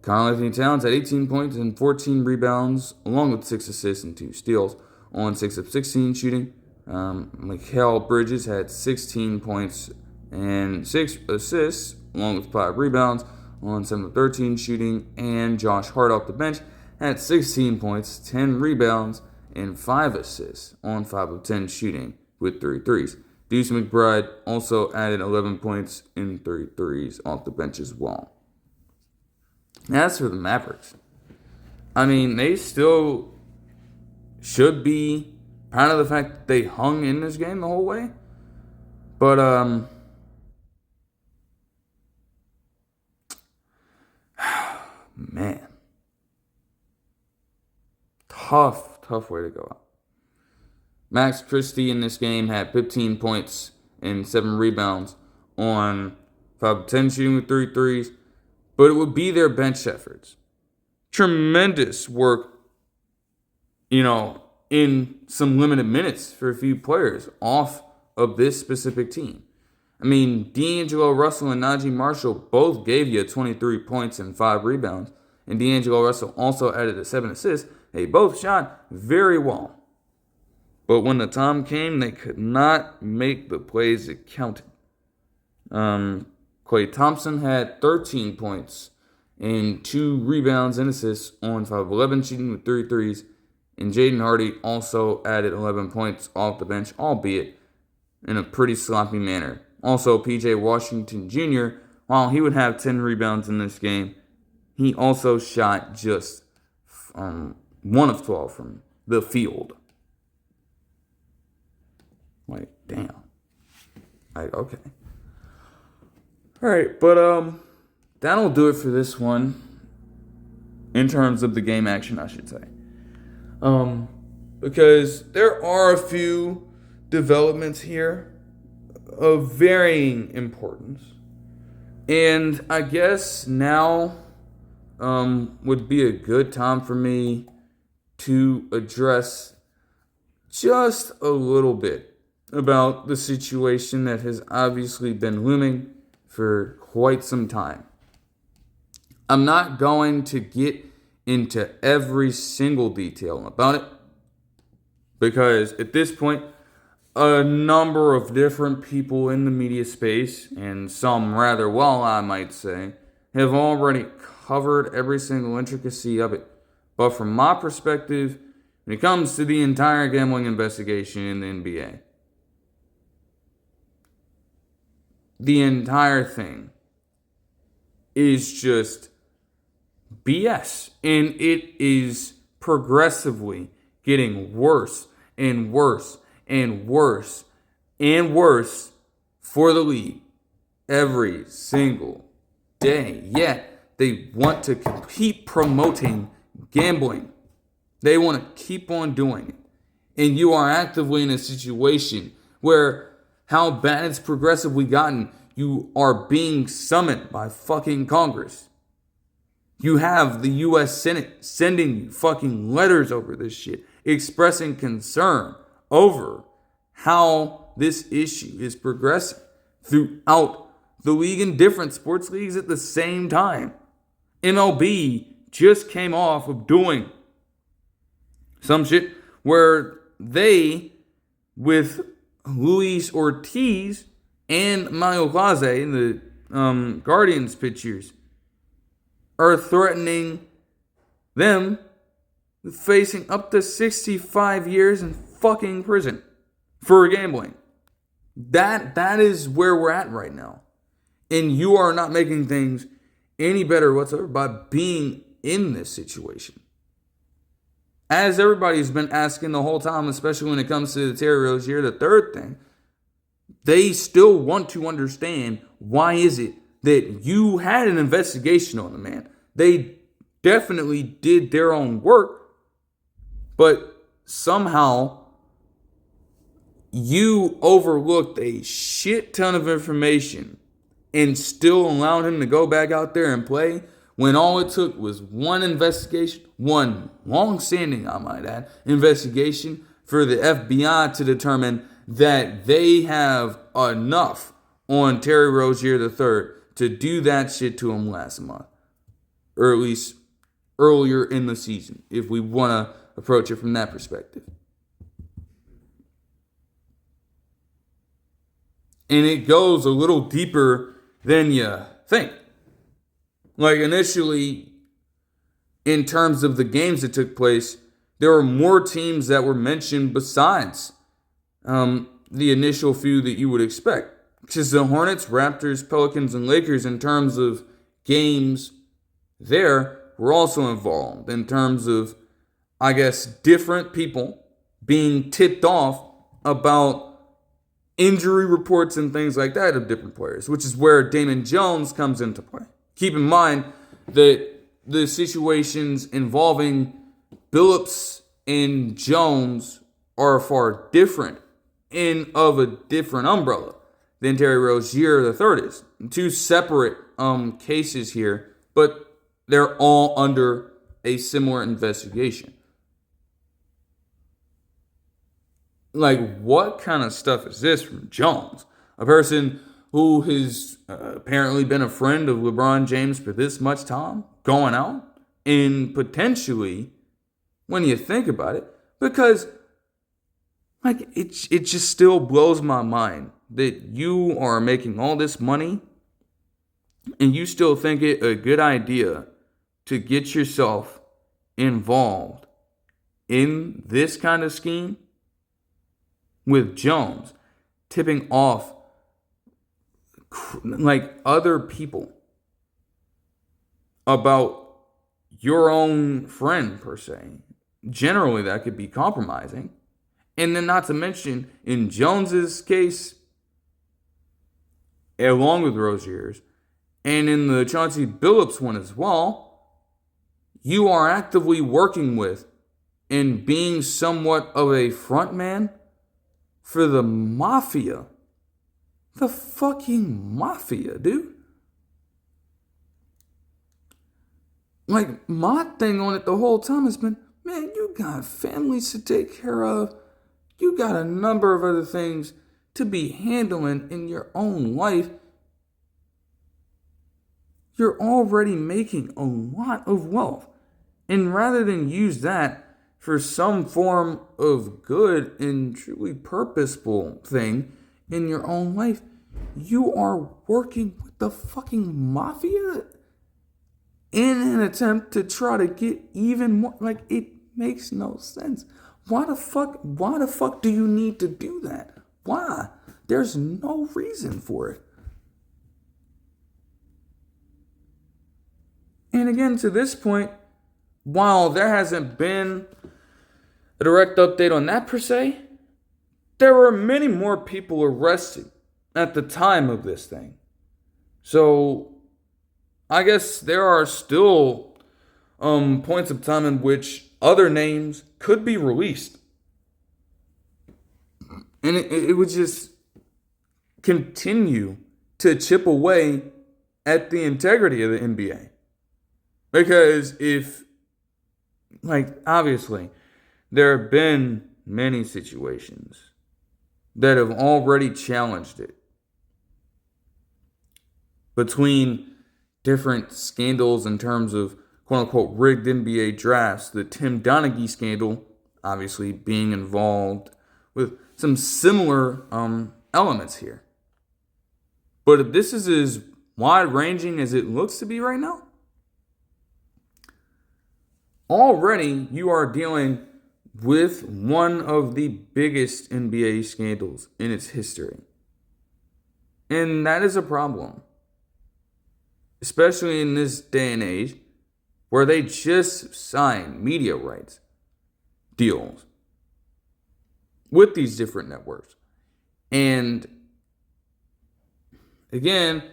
Speaker 1: Karl-Anthony Towns had 18 points and 14 rebounds, along with 6 assists and 2 steals on 6 of 16 shooting. Mikal Bridges had 16 points and 6 assists, along with 5 rebounds on 7 of 13 shooting. And Josh Hart off the bench had 16 points, 10 rebounds, and 5 assists on 5 of 10 shooting with 3 threes. Deuce McBride also added 11 points and 3 threes off the bench as well. As for the Mavericks, I mean, they still should be proud of the fact that they hung in this game the whole way. But, man. Tough way to go out. Max Christie in this game had 15 points and 7 rebounds on 5 of 10 shooting with 3 threes. But it would be their bench efforts. Tremendous work, in some limited minutes for a few players off of this specific team. I mean, D'Angelo Russell and Najee Marshall both gave you 23 points and 5 rebounds. And D'Angelo Russell also added 7 assists. They both shot very well. But when the time came, they could not make the plays that counted. Klay Thompson had 13 points and 2 rebounds and assists on 5 of 11 shooting with 3 threes. And Jaden Hardy also added 11 points off the bench, albeit in a pretty sloppy manner. Also, P.J. Washington Jr., while he would have 10 rebounds in this game, he also shot just 1 of 12 from the field. Like, damn. Like, okay. Alright, but that'll do it for this one. In terms of the game action, I should say. Because there are a few developments here of varying importance. And I guess now would be a good time for me to address just a little bit about the situation that has obviously been looming for quite some time. I'm not going to get into every single detail about it because at this point, a number of different people in the media space, and some rather well, I might say, have already covered every single intricacy of it. But from my perspective, when it comes to the entire gambling investigation in the NBA, the entire thing is just BS. And it is progressively getting worse and worse and worse and worse for the league every single day. Yet they want to keep promoting gambling. They want to keep on doing it. And you are actively in a situation where how bad it's progressively gotten, you are being summoned by fucking Congress. You have the U.S. Senate sending you fucking letters over this shit, expressing concern over how this issue is progressing throughout the league and different sports leagues at the same time. MLB just came off of doing some shit where they, with Luis Ortiz and Mario Clase, the Guardians pitchers, are threatening them with facing up to 65 years in fucking prison for gambling. That is where we're at right now. And you are not making things any better whatsoever by being in this situation. As everybody's been asking the whole time, especially when it comes to the Terry Rozier, the third thing, they still want to understand why is it that you had an investigation on the man. They definitely did their own work, but somehow you overlooked a shit ton of information and still allowed him to go back out there and play when all it took was one investigation, one long-standing, I might add, investigation for the FBI to determine that they have enough on Terry Rozier III to do that shit to him last month. Or at least earlier in the season, if we want to approach it from that perspective. And it goes a little deeper than you think. Like initially, in terms of the games that took place, there were more teams that were mentioned besides the initial few that you would expect. Because the Hornets, Raptors, Pelicans, and Lakers, in terms of games there, were also involved. In terms of, I guess, different people being tipped off about injury reports and things like that of different players, which is where Damon Jones comes into play. Keep in mind that the situations involving Billups and Jones are far different and of a different umbrella than Terry Rozier III is. Two separate cases here, but they're all under a similar investigation. Like, what kind of stuff is this from Jones? A person who has apparently been a friend of LeBron James for this much time, going out, and potentially, when you think about it, because like it just still blows my mind that you are making all this money and you still think it a good idea to get yourself involved in this kind of scheme with Jones tipping off like other people about your own friend per se. Generally, that could be compromising. And then not to mention, in Jones's case, along with Rozier's, and in the Chauncey Billups one as well, you are actively working with and being somewhat of a front man for the mafia. The fucking mafia, dude. Like, my thing on it the whole time has been, man, you got families to take care of. You got a number of other things to be handling in your own life. You're already making a lot of wealth. And rather than use that for some form of good and truly purposeful thing in your own life, you are working with the fucking mafia in an attempt to try to get even more. Like, it makes no sense. Why the fuck do you need to do that? Why? There's no reason for it. And again, to this point, while there hasn't been a direct update on that per se, there were many more people arrested at the time of this thing. So I guess there are still points of time in which other names could be released. And it would just continue to chip away at the integrity of the NBA. Because obviously, there have been many situations that have already challenged it. Between different scandals in terms of quote-unquote rigged NBA drafts, the Tim Donaghy scandal obviously being involved with some similar elements here. But if this is as wide-ranging as it looks to be right now, already you are dealing with one of the biggest NBA scandals in its history. And that is a problem. Especially in this day and age where they just signed media rights deals with these different networks. And again,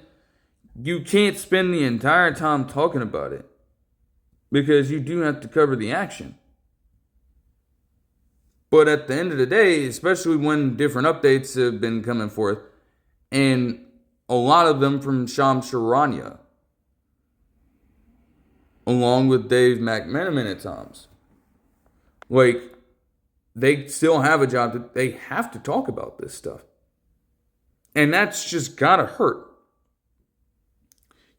Speaker 1: you can't spend the entire time talking about it because you do have to cover the action. But at the end of the day, especially when different updates have been coming forth, and a lot of them from Shams Charania, along with Dave McMenamin at times, they still have a job that they have to talk about this stuff. And that's just gotta hurt.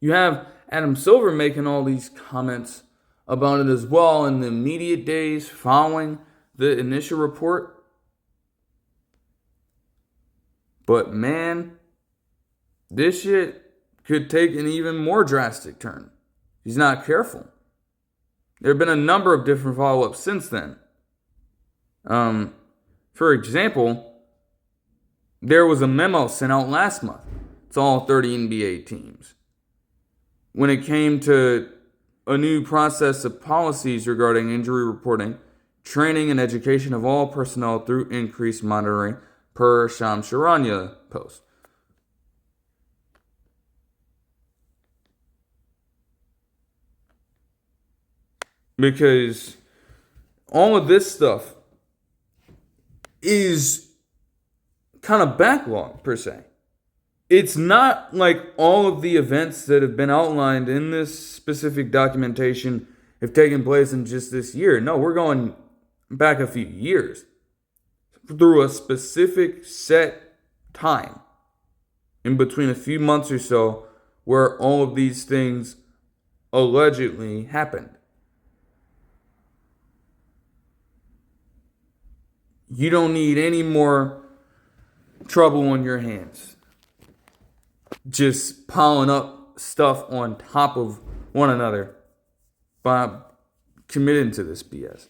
Speaker 1: You have Adam Silver making all these comments about it as well in the immediate days following the initial report. But man, this shit could take an even more drastic turn. He's not careful. There have been a number of different follow-ups since then. For example, there was a memo sent out last month to all 30 NBA teams when it came to a new process of policies regarding injury reporting, training, and education of all personnel through increased monitoring per Shams Charania post. Because all of this stuff is kind of backlogged, per se. It's not like all of the events that have been outlined in this specific documentation have taken place in just this year. No, we're going back a few years through a specific set time in between a few months or so where all of these things allegedly happened. You don't need any more trouble on your hands just piling up stuff on top of one another by committing to this BS.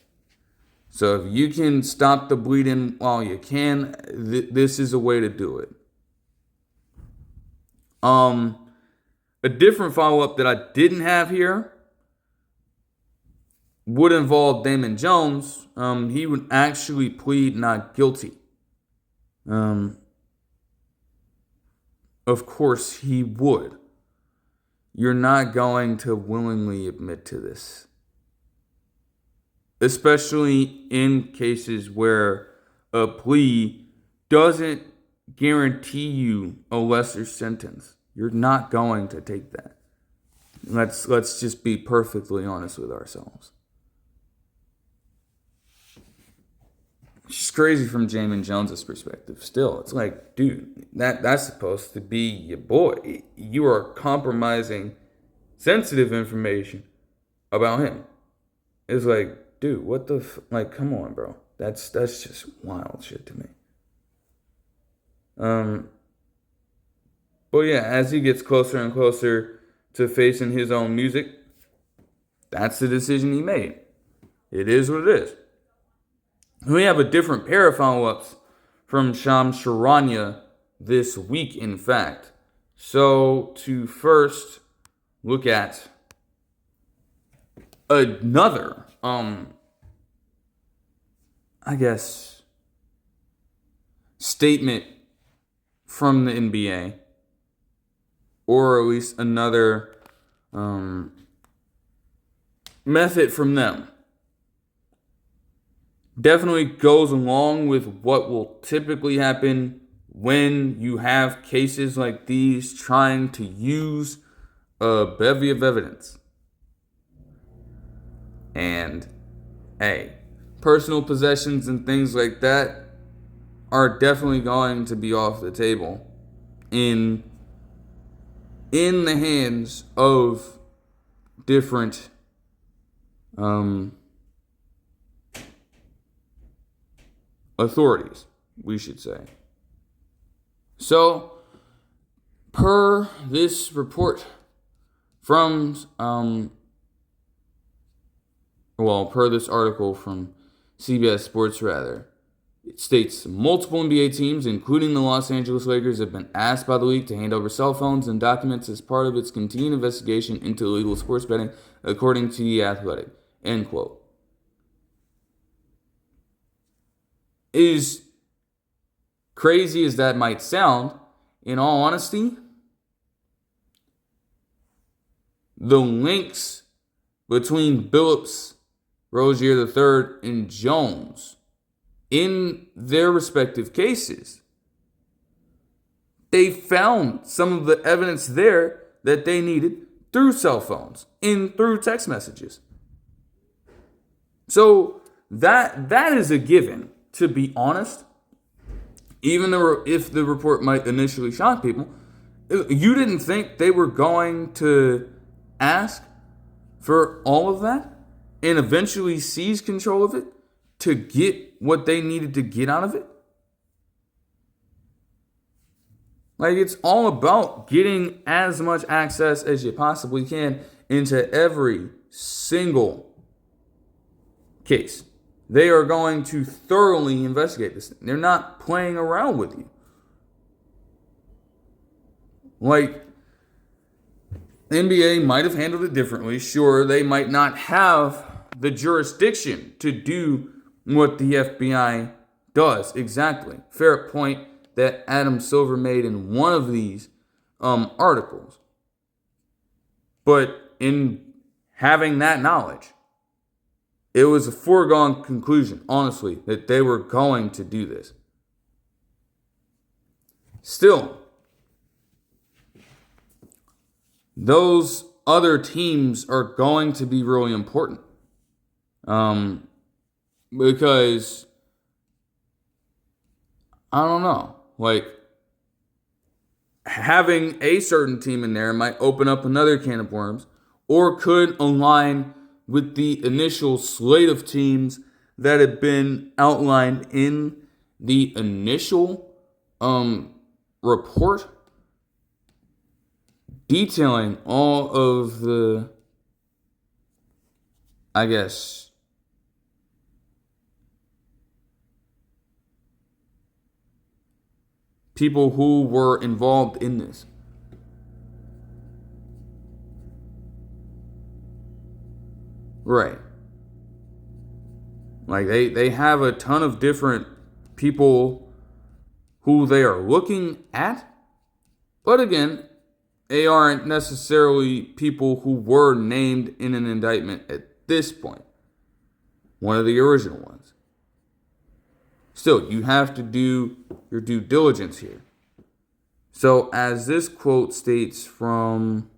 Speaker 1: So if you can stop the bleeding while you can, this is a way to do it. A different follow-up that I didn't have here would involve Damon Jones. He would actually plead not guilty. Of course he would. You're not going to willingly admit to this. Especially in cases where a plea doesn't guarantee you a lesser sentence. You're not going to take that. Let's just be perfectly honest with ourselves. It's crazy from Jamin Jones' perspective. Still, it's like, dude, that's supposed to be your boy. You are compromising sensitive information about him. It's like, dude, what the come on, bro. That's just wild shit to me. But yeah, as he gets closer and closer to facing his own music, that's the decision he made. It is what it is. We have a different pair of follow-ups from Shams Charania this week, in fact. So, to first look at another, I guess, statement from the NBA, or at least another method from them, definitely goes along with what will typically happen when you have cases like these trying to use a bevy of evidence. And, hey, personal possessions and things like that are definitely going to be off the table in the hands of different authorities, we should say. So, per this report from, per this article from CBS Sports, it states multiple NBA teams, including the Los Angeles Lakers, have been asked by the league to hand over cell phones and documents as part of its continued investigation into illegal sports betting, according to The Athletic. End quote. As crazy as that might sound, in all honesty, the links between Billups, Rozier III, and Jones in their respective cases, they found some of the evidence there that they needed through cell phones and through text messages. So that is a given, to be honest. Even if the report might initially shock people, you didn't think they were going to ask for all of that and eventually seize control of it to get what they needed to get out of it? Like, it's all about getting as much access as you possibly can into every single case. They are going to thoroughly investigate this thing. They're not playing around with you. Like, the NBA might have handled it differently. Sure, they might not have the jurisdiction to do what the FBI does exactly. Fair point that Adam Silver made in one of these articles. But in having that knowledge, it was a foregone conclusion, honestly, that they were going to do this. Still, those other teams are going to be really important. Because, I don't know, like, having a certain team in there might open up another can of worms, or could align with the initial slate of teams that had been outlined in the initial report, detailing all of the, I guess, people who were involved in this. Right. Like, they have a ton of different people who they are looking at. But again, they aren't necessarily people who were named in an indictment at this point. One of the original ones. Still, you have to do your due diligence here. So, as this quote states from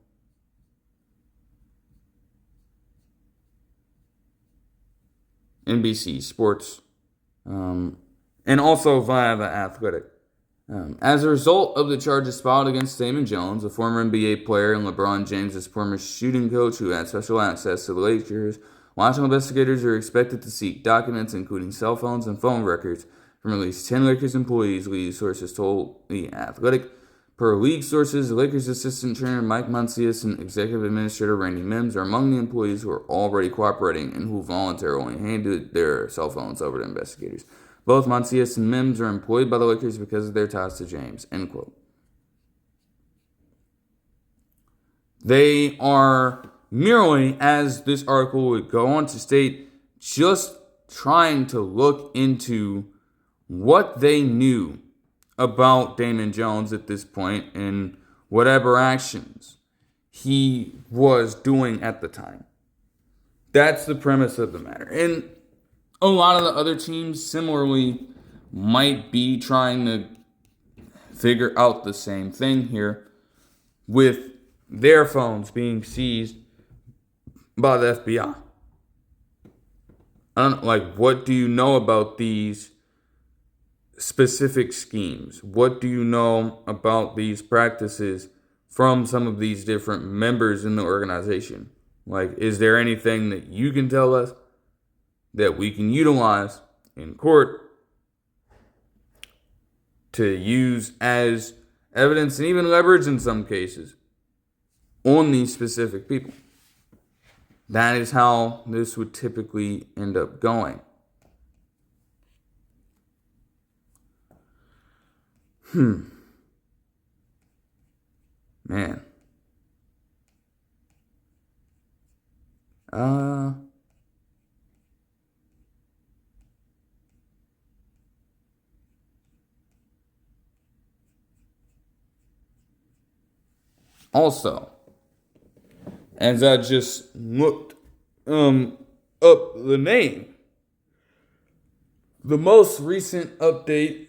Speaker 1: NBC Sports, and also via The Athletic, as a result of the charges filed against Damon Jones, a former NBA player and LeBron James' former shooting coach who had special access to the Lakers, national investigators are expected to seek documents including cell phones and phone records from at least 10 Lakers employees, league sources told The Athletic. Per league sources, the Lakers assistant trainer Mike Mancias and executive administrator Randy Mims are among the employees who are already cooperating and who voluntarily handed their cell phones over to investigators. Both Mancias and Mims are employed by the Lakers because of their ties to James. End quote. They are merely, as this article would go on to state, just trying to look into what they knew about Damon Jones at this point and whatever actions he was doing at the time. That's the premise of the matter. And a lot of the other teams similarly might be trying to figure out the same thing here with their phones being seized by the FBI. I don't know, like, what do you know about these specific schemes? What do you know about these practices from some of these different members in the organization? Like, is there anything that you can tell us that we can utilize in court to use as evidence and even leverage in some cases on these specific people? That is how this would typically end up going. Man. Also, as I just looked up the name, the most recent update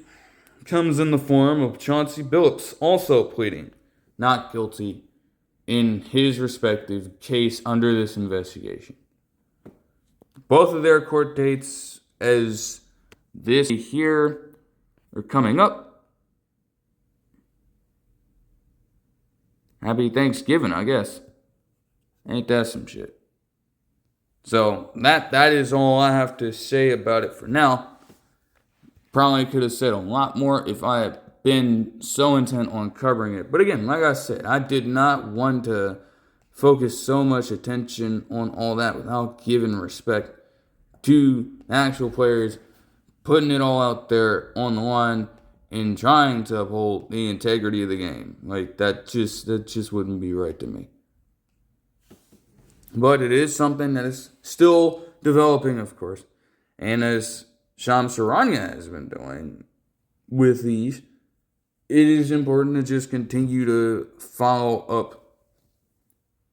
Speaker 1: comes in the form of Chauncey Billups also pleading not guilty in his respective case under this investigation. Both of their court dates, as this here, are coming up. Happy Thanksgiving, I guess. Ain't that some shit? So that is all I have to say about it for now. Probably could have said a lot more if I had been so intent on covering it. But again, like I said, I did not want to focus so much attention on all that without giving respect to actual players, putting it all out there on the line and trying to uphold the integrity of the game. Like, that just wouldn't be right to me. But it is something that is still developing, of course. And as Shams Charania has been doing with these, it is important to just continue to follow up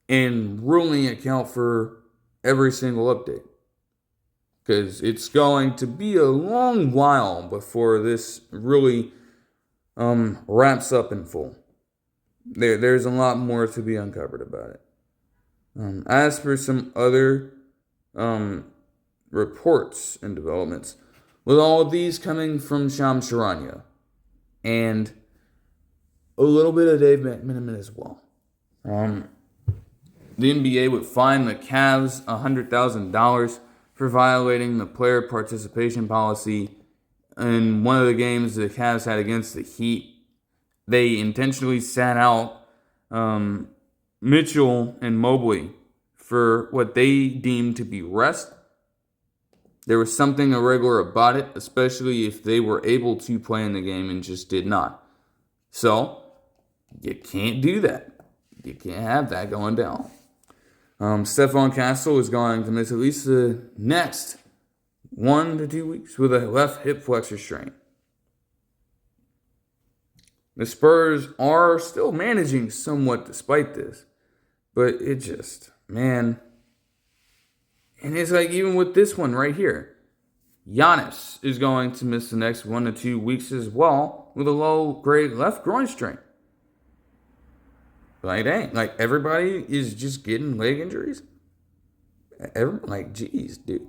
Speaker 1: and really account for every single update. Because it's going to be a long while before this really wraps up in full. There's a lot more to be uncovered about it. As for some other reports and developments, with all of these coming from Shams Charania and a little bit of Dave McMenamin as well. The NBA would fine the Cavs $100,000 for violating the player participation policy in one of the games the Cavs had against the Heat. They intentionally sat out Mitchell and Mobley for what they deemed to be rest. There was something irregular about it, especially if they were able to play in the game and just did not. So, you can't do that. You can't have that going down. Stephon Castle is going to miss at least the next 1 to 2 weeks with a left hip flexor strain. The Spurs are still managing somewhat despite this, but it just, man. And it's like, even with this one right here, Giannis is going to miss the next 1 to 2 weeks as well with a low-grade left groin strain. Like, dang, like, everybody is just getting leg injuries. Geez, dude.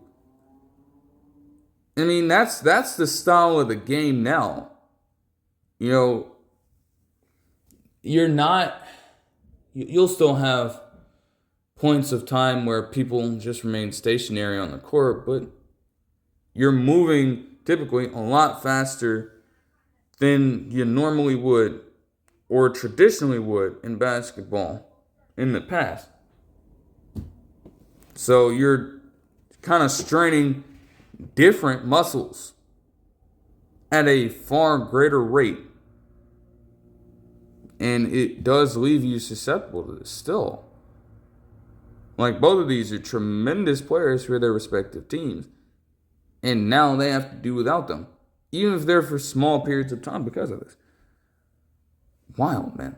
Speaker 1: I mean, that's the style of the game now. You know, you'll still have points of time where people just remain stationary on the court, but you're moving typically a lot faster than you normally would or traditionally would in basketball in the past. So you're kind of straining different muscles at a far greater rate. And it does leave you susceptible to this still. Like, both of these are tremendous players for their respective teams. And now they have to do without them, even if they're for small periods of time because of this. Wild, man.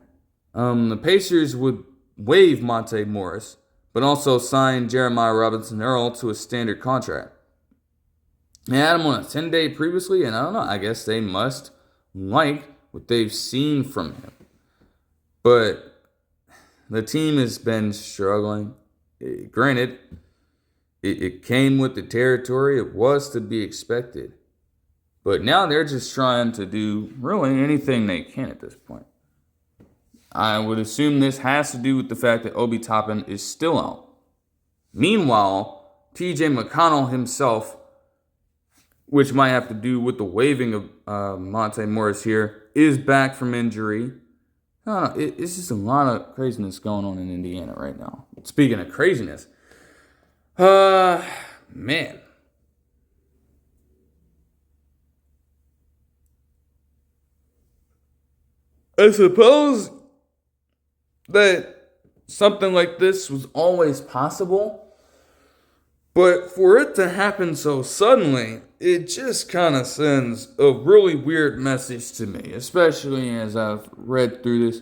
Speaker 1: The Pacers would waive Monte Morris, but also sign Jeremiah Robinson-Earl to a standard contract. They had him on a 10-day previously, and I don't know, I guess they must like what they've seen from him. But the team has been struggling. Granted, it came with the territory. It was to be expected. But now they're just trying to do really anything they can at this point. I would assume this has to do with the fact that Obi Toppin is still out. Meanwhile, TJ McConnell himself, which might have to do with the waiving of Monte Morris here, is back from injury. It's just a lot of craziness going on in Indiana right now. Speaking of craziness, man. I suppose that something like this was always possible, but for it to happen so suddenly, it just kind of sends a really weird message to me, especially as I've read through this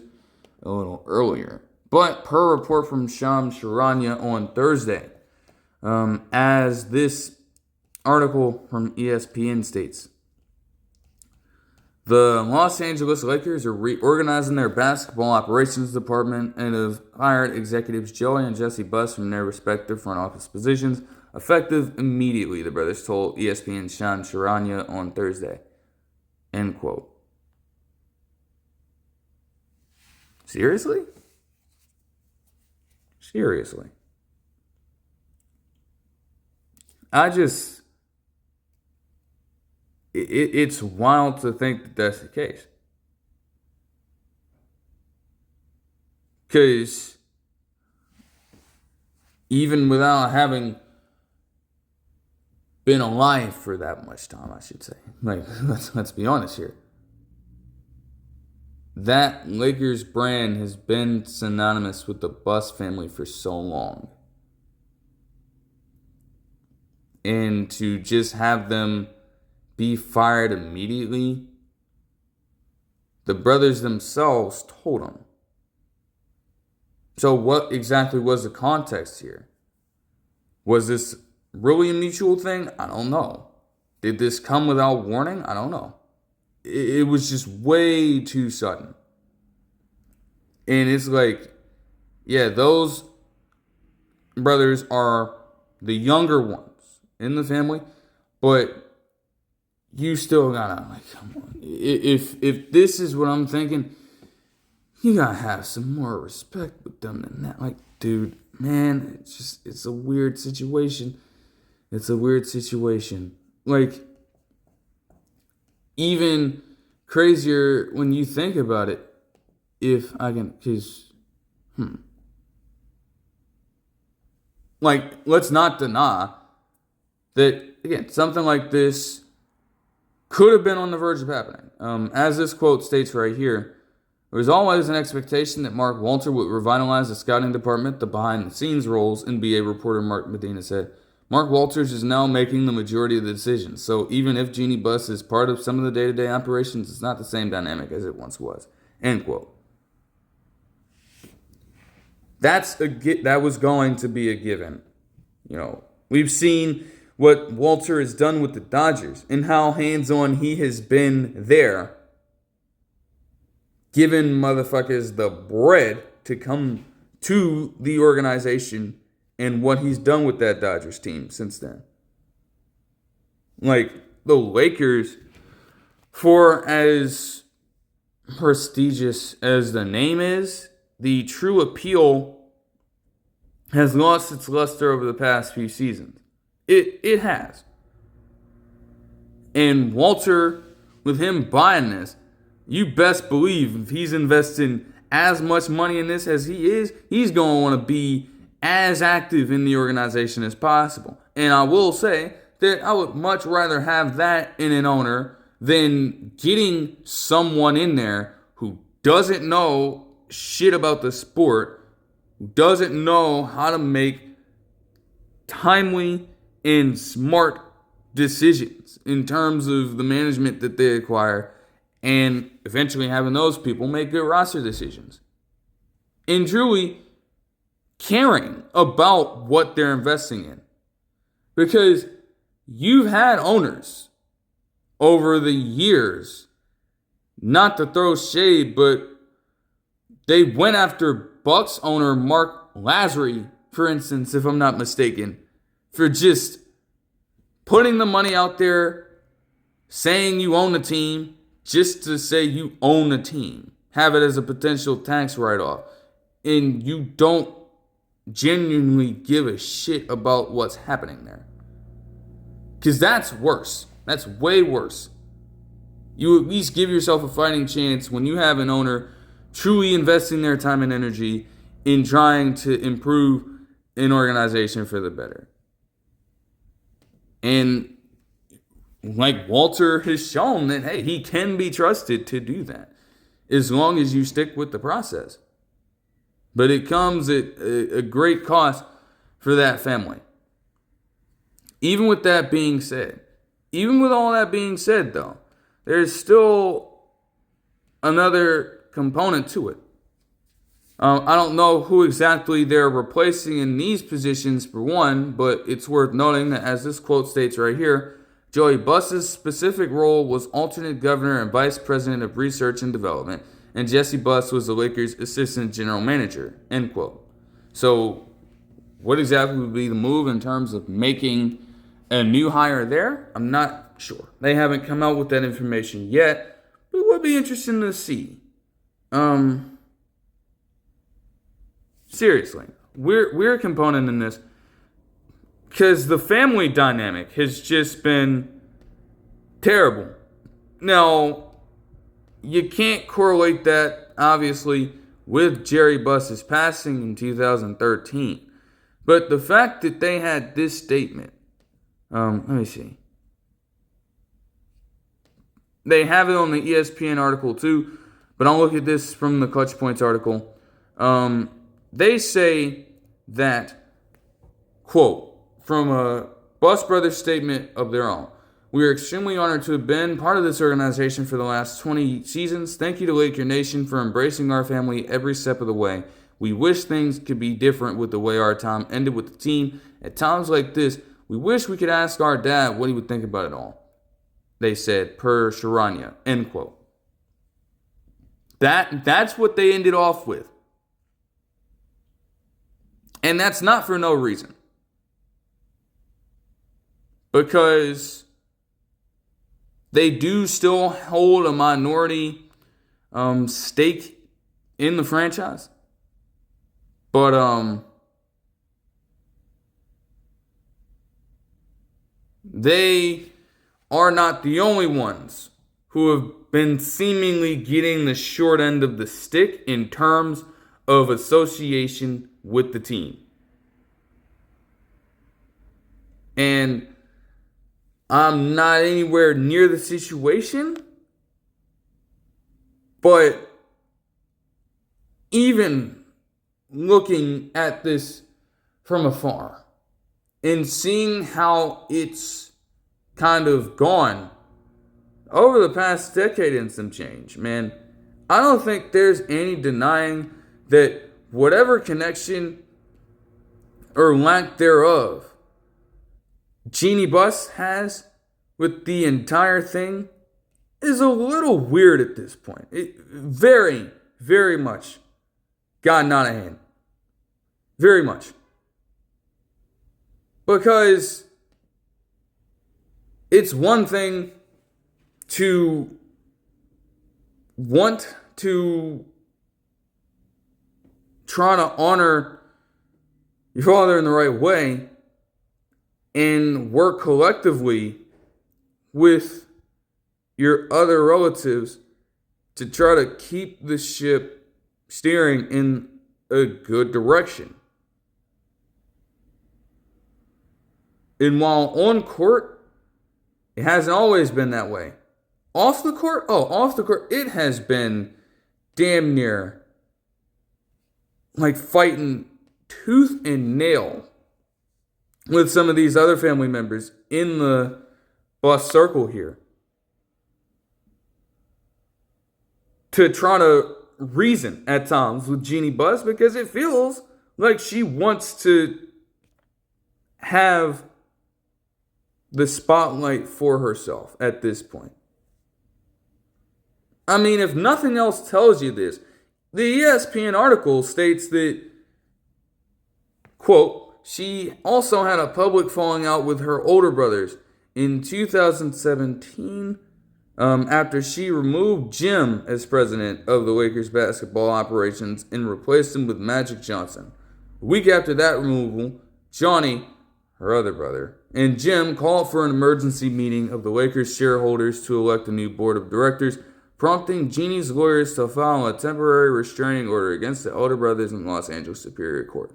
Speaker 1: a little earlier. But per report from Shams Charania on Thursday, as this article from ESPN states, the Los Angeles Lakers are reorganizing their basketball operations department and have hired executives Joey and Jesse Buss from their respective front office positions, effective immediately, the brothers told ESPN's Sean Charania on Thursday. End quote. Seriously? Seriously. It's wild to think that that's the case. Because even without having been alive for that much time, I should say. Like, let's be honest here. That Lakers brand has been synonymous with the Buss family for so long. And to just have them be fired immediately, the brothers themselves told him. So what exactly was the context here? Was this really a mutual thing? I don't know. Did this come without warning? I don't know. It was just way too sudden. And it's like, yeah, those brothers are the younger ones in the family, but you still gotta, like, come on. If this is what I'm thinking, you gotta have some more respect with them than that. Like, dude, man, it's a weird situation. It's a weird situation. Like, even crazier when you think about it, if I can, because, like, let's not deny that, again, something like this could have been on the verge of happening. As this quote states right here, there was always an expectation that Mark Walter would revitalize the scouting department, the behind-the-scenes roles, NBA reporter Mark Medina said. Mark Walters is now making the majority of the decisions, so even if Jeanie Buss is part of some of the day-to-day operations, it's not the same dynamic as it once was. End quote. That was going to be a given. You know, we've seen what Walter has done with the Dodgers and how hands-on he has been there, giving motherfuckers the bread to come to the organization and what he's done with that Dodgers team since then. Like, the Lakers, for as prestigious as the name is, the true appeal has lost its luster over the past few seasons. It has. And Walter, with him buying this, you best believe if he's investing as much money in this as he is, he's going to want to be as active in the organization as possible. And I will say that I would much rather have that in an owner than getting someone in there who doesn't know shit about the sport doesn't know how to make timely and smart decisions in terms of the management that they acquire, and eventually having those people make good roster decisions. And truly caring about what they're investing in. Because you've had owners over the years, not to throw shade, but they went after Bucks owner Mark Lazary, for instance, if I'm not mistaken, for just putting the money out there, saying you own the team, just to say you own the team. Have it as a potential tax write-off. And you don't genuinely give a shit about what's happening there. Because that's worse. That's way worse. You at least give yourself a fighting chance when you have an owner truly investing their time and energy in trying to improve an organization for the better. And like Walter has shown that, hey, he can be trusted to do that as long as you stick with the process. But it comes at a great cost for that family. Even with that being said, even with all that being said, though, there's still another component to it. I don't know who exactly they're replacing in these positions for one, but it's worth noting that as this quote states right here, Joey Buss's specific role was alternate governor and vice president of research and development, and Jesse Buss was the Lakers' assistant general manager, end quote. So what exactly would be the move in terms of making a new hire there? I'm not sure. They haven't come out with that information yet, but it would be interesting to see. Seriously, we're a component in this because the family dynamic has just been terrible. Now, you can't correlate that, obviously, with Jerry Buss's passing in 2013. But the fact that they had this statement, let me see. They have it on the ESPN article too, but I'll look at this from the Clutch Points article. They say that, quote, from a Buss Brothers statement of their own, "We are extremely honored to have been part of this organization for the last 20 seasons. Thank you to Laker Nation for embracing our family every step of the way. We wish things could be different with the way our time ended with the team. At times like this, we wish we could ask our dad what he would think about it all," they said, per Sharanya, end quote. That's what they ended off with. And that's not for no reason. Because they do still hold a minority stake in the franchise. But they are not the only ones who have been seemingly getting the short end of the stick in terms of association with the team. And I'm not anywhere near the situation, but even looking at this from afar and seeing how it's kind of gone over the past decade and some change, man, I don't think there's any denying that whatever connection or lack thereof Jeannie Buss has with the entire thing is a little weird at this point. It very, very much gotten out of hand. Very much. Because it's one thing to want to try to honor your father in the right way and work collectively with your other relatives to try to keep the ship steering in a good direction. And while on court, it hasn't always been that way. Off the court, it has been damn near like fighting tooth and nail with some of these other family members in the bus circle here to try to reason at times with Jeannie Buss, because it feels like she wants to have the spotlight for herself at this point. I mean, if nothing else tells you this, the ESPN article states that, quote, she also had a public falling out with her older brothers in 2017 after she removed Jim as president of the Lakers basketball operations and replaced him with Magic Johnson. A week after that removal, Johnny, her other brother, and Jim called for an emergency meeting of the Lakers shareholders to elect a new board of directors, prompting Jeannie's lawyers to file a temporary restraining order against the elder brothers in Los Angeles Superior Court.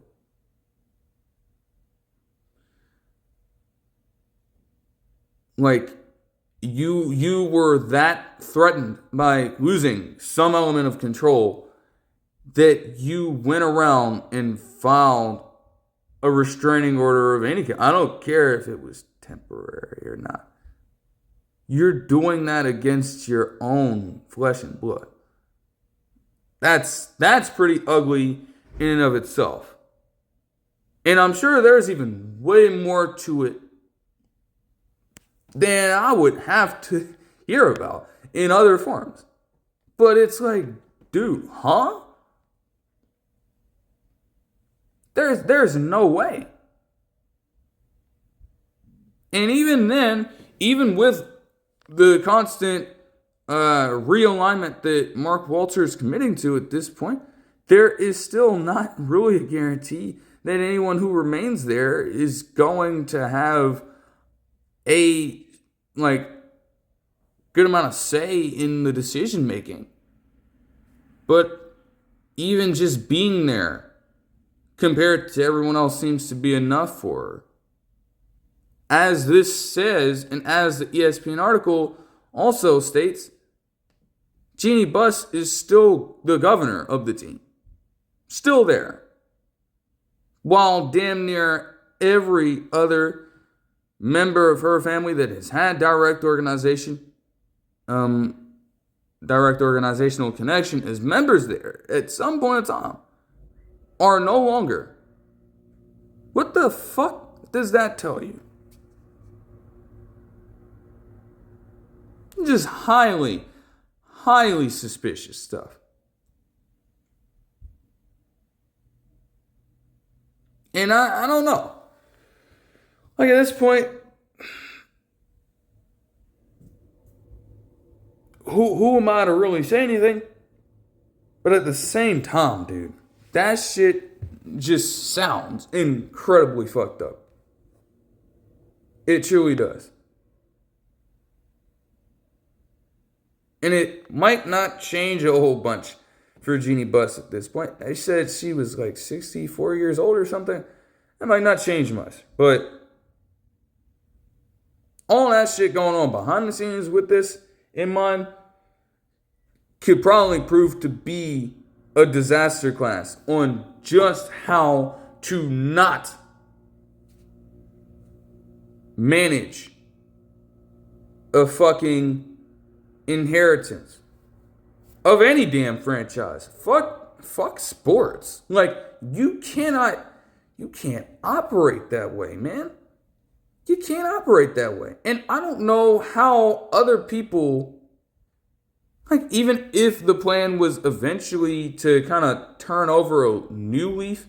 Speaker 1: Like, you were that threatened by losing some element of control that you went around and filed a restraining order of any kind. I don't care if it was temporary or not. You're doing that against your own flesh and blood. That's pretty ugly in and of itself. And I'm sure there's even way more to it than I would have to hear about in other forms. But it's like, dude, huh? There's no way. And even then, even with the constant realignment that Mark Walter is committing to at this point, there is still not really a guarantee that anyone who remains there is going to have a good amount of say in the decision making. But even just being there compared to everyone else seems to be enough for her. As this says, and as the ESPN article also states, Jeannie Buss is still the governor of the team. Still there. While damn near every other member of her family that has had direct organizational connection as members there at some point in time are no longer. What the fuck does that tell you? Just highly, highly suspicious stuff. And I don't know. Like, at this point, who am I to really say anything? But at the same time, dude, that shit just sounds incredibly fucked up. It truly does. And it might not change a whole bunch for Jeannie Buss at this point. They said she was like 64 years old or something. That might not change much. But all that shit going on behind the scenes with this in mind could probably prove to be a disaster class on just how to not manage a fucking inheritance of any damn franchise. Fuck sports. Like, you can't operate that way, man. You can't operate that way. And I don't know how other people, like, even if the plan was eventually to kind of turn over a new leaf,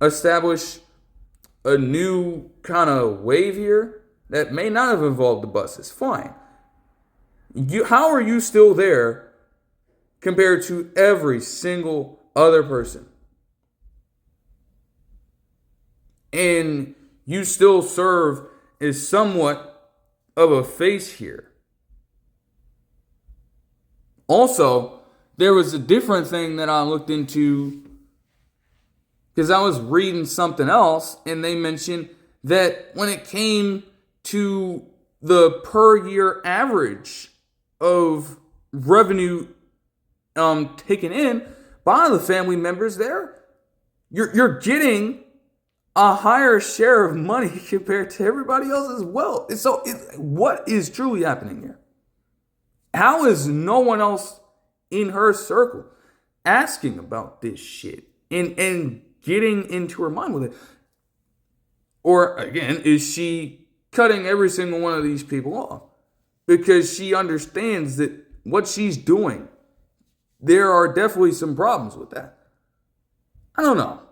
Speaker 1: establish a new kind of wave here that may not have involved the Busses, fine. How are you still there compared to every single other person? And you still serve as somewhat of a face here. Also, there was a different thing that I looked into because I was reading something else, and they mentioned that when it came to the per year average of revenue taken in by the family members there, You're getting a higher share of money compared to everybody else as well. So what is truly happening here? How is no one else in her circle asking about this shit and getting into her mind with it? Or again, is she cutting every single one of these people off because she understands that what she's doing, there are definitely some problems with that? I don't know.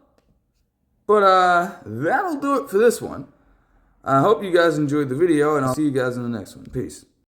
Speaker 1: But that'll do it for this one. I hope you guys enjoyed the video, and I'll see you guys in the next one. Peace.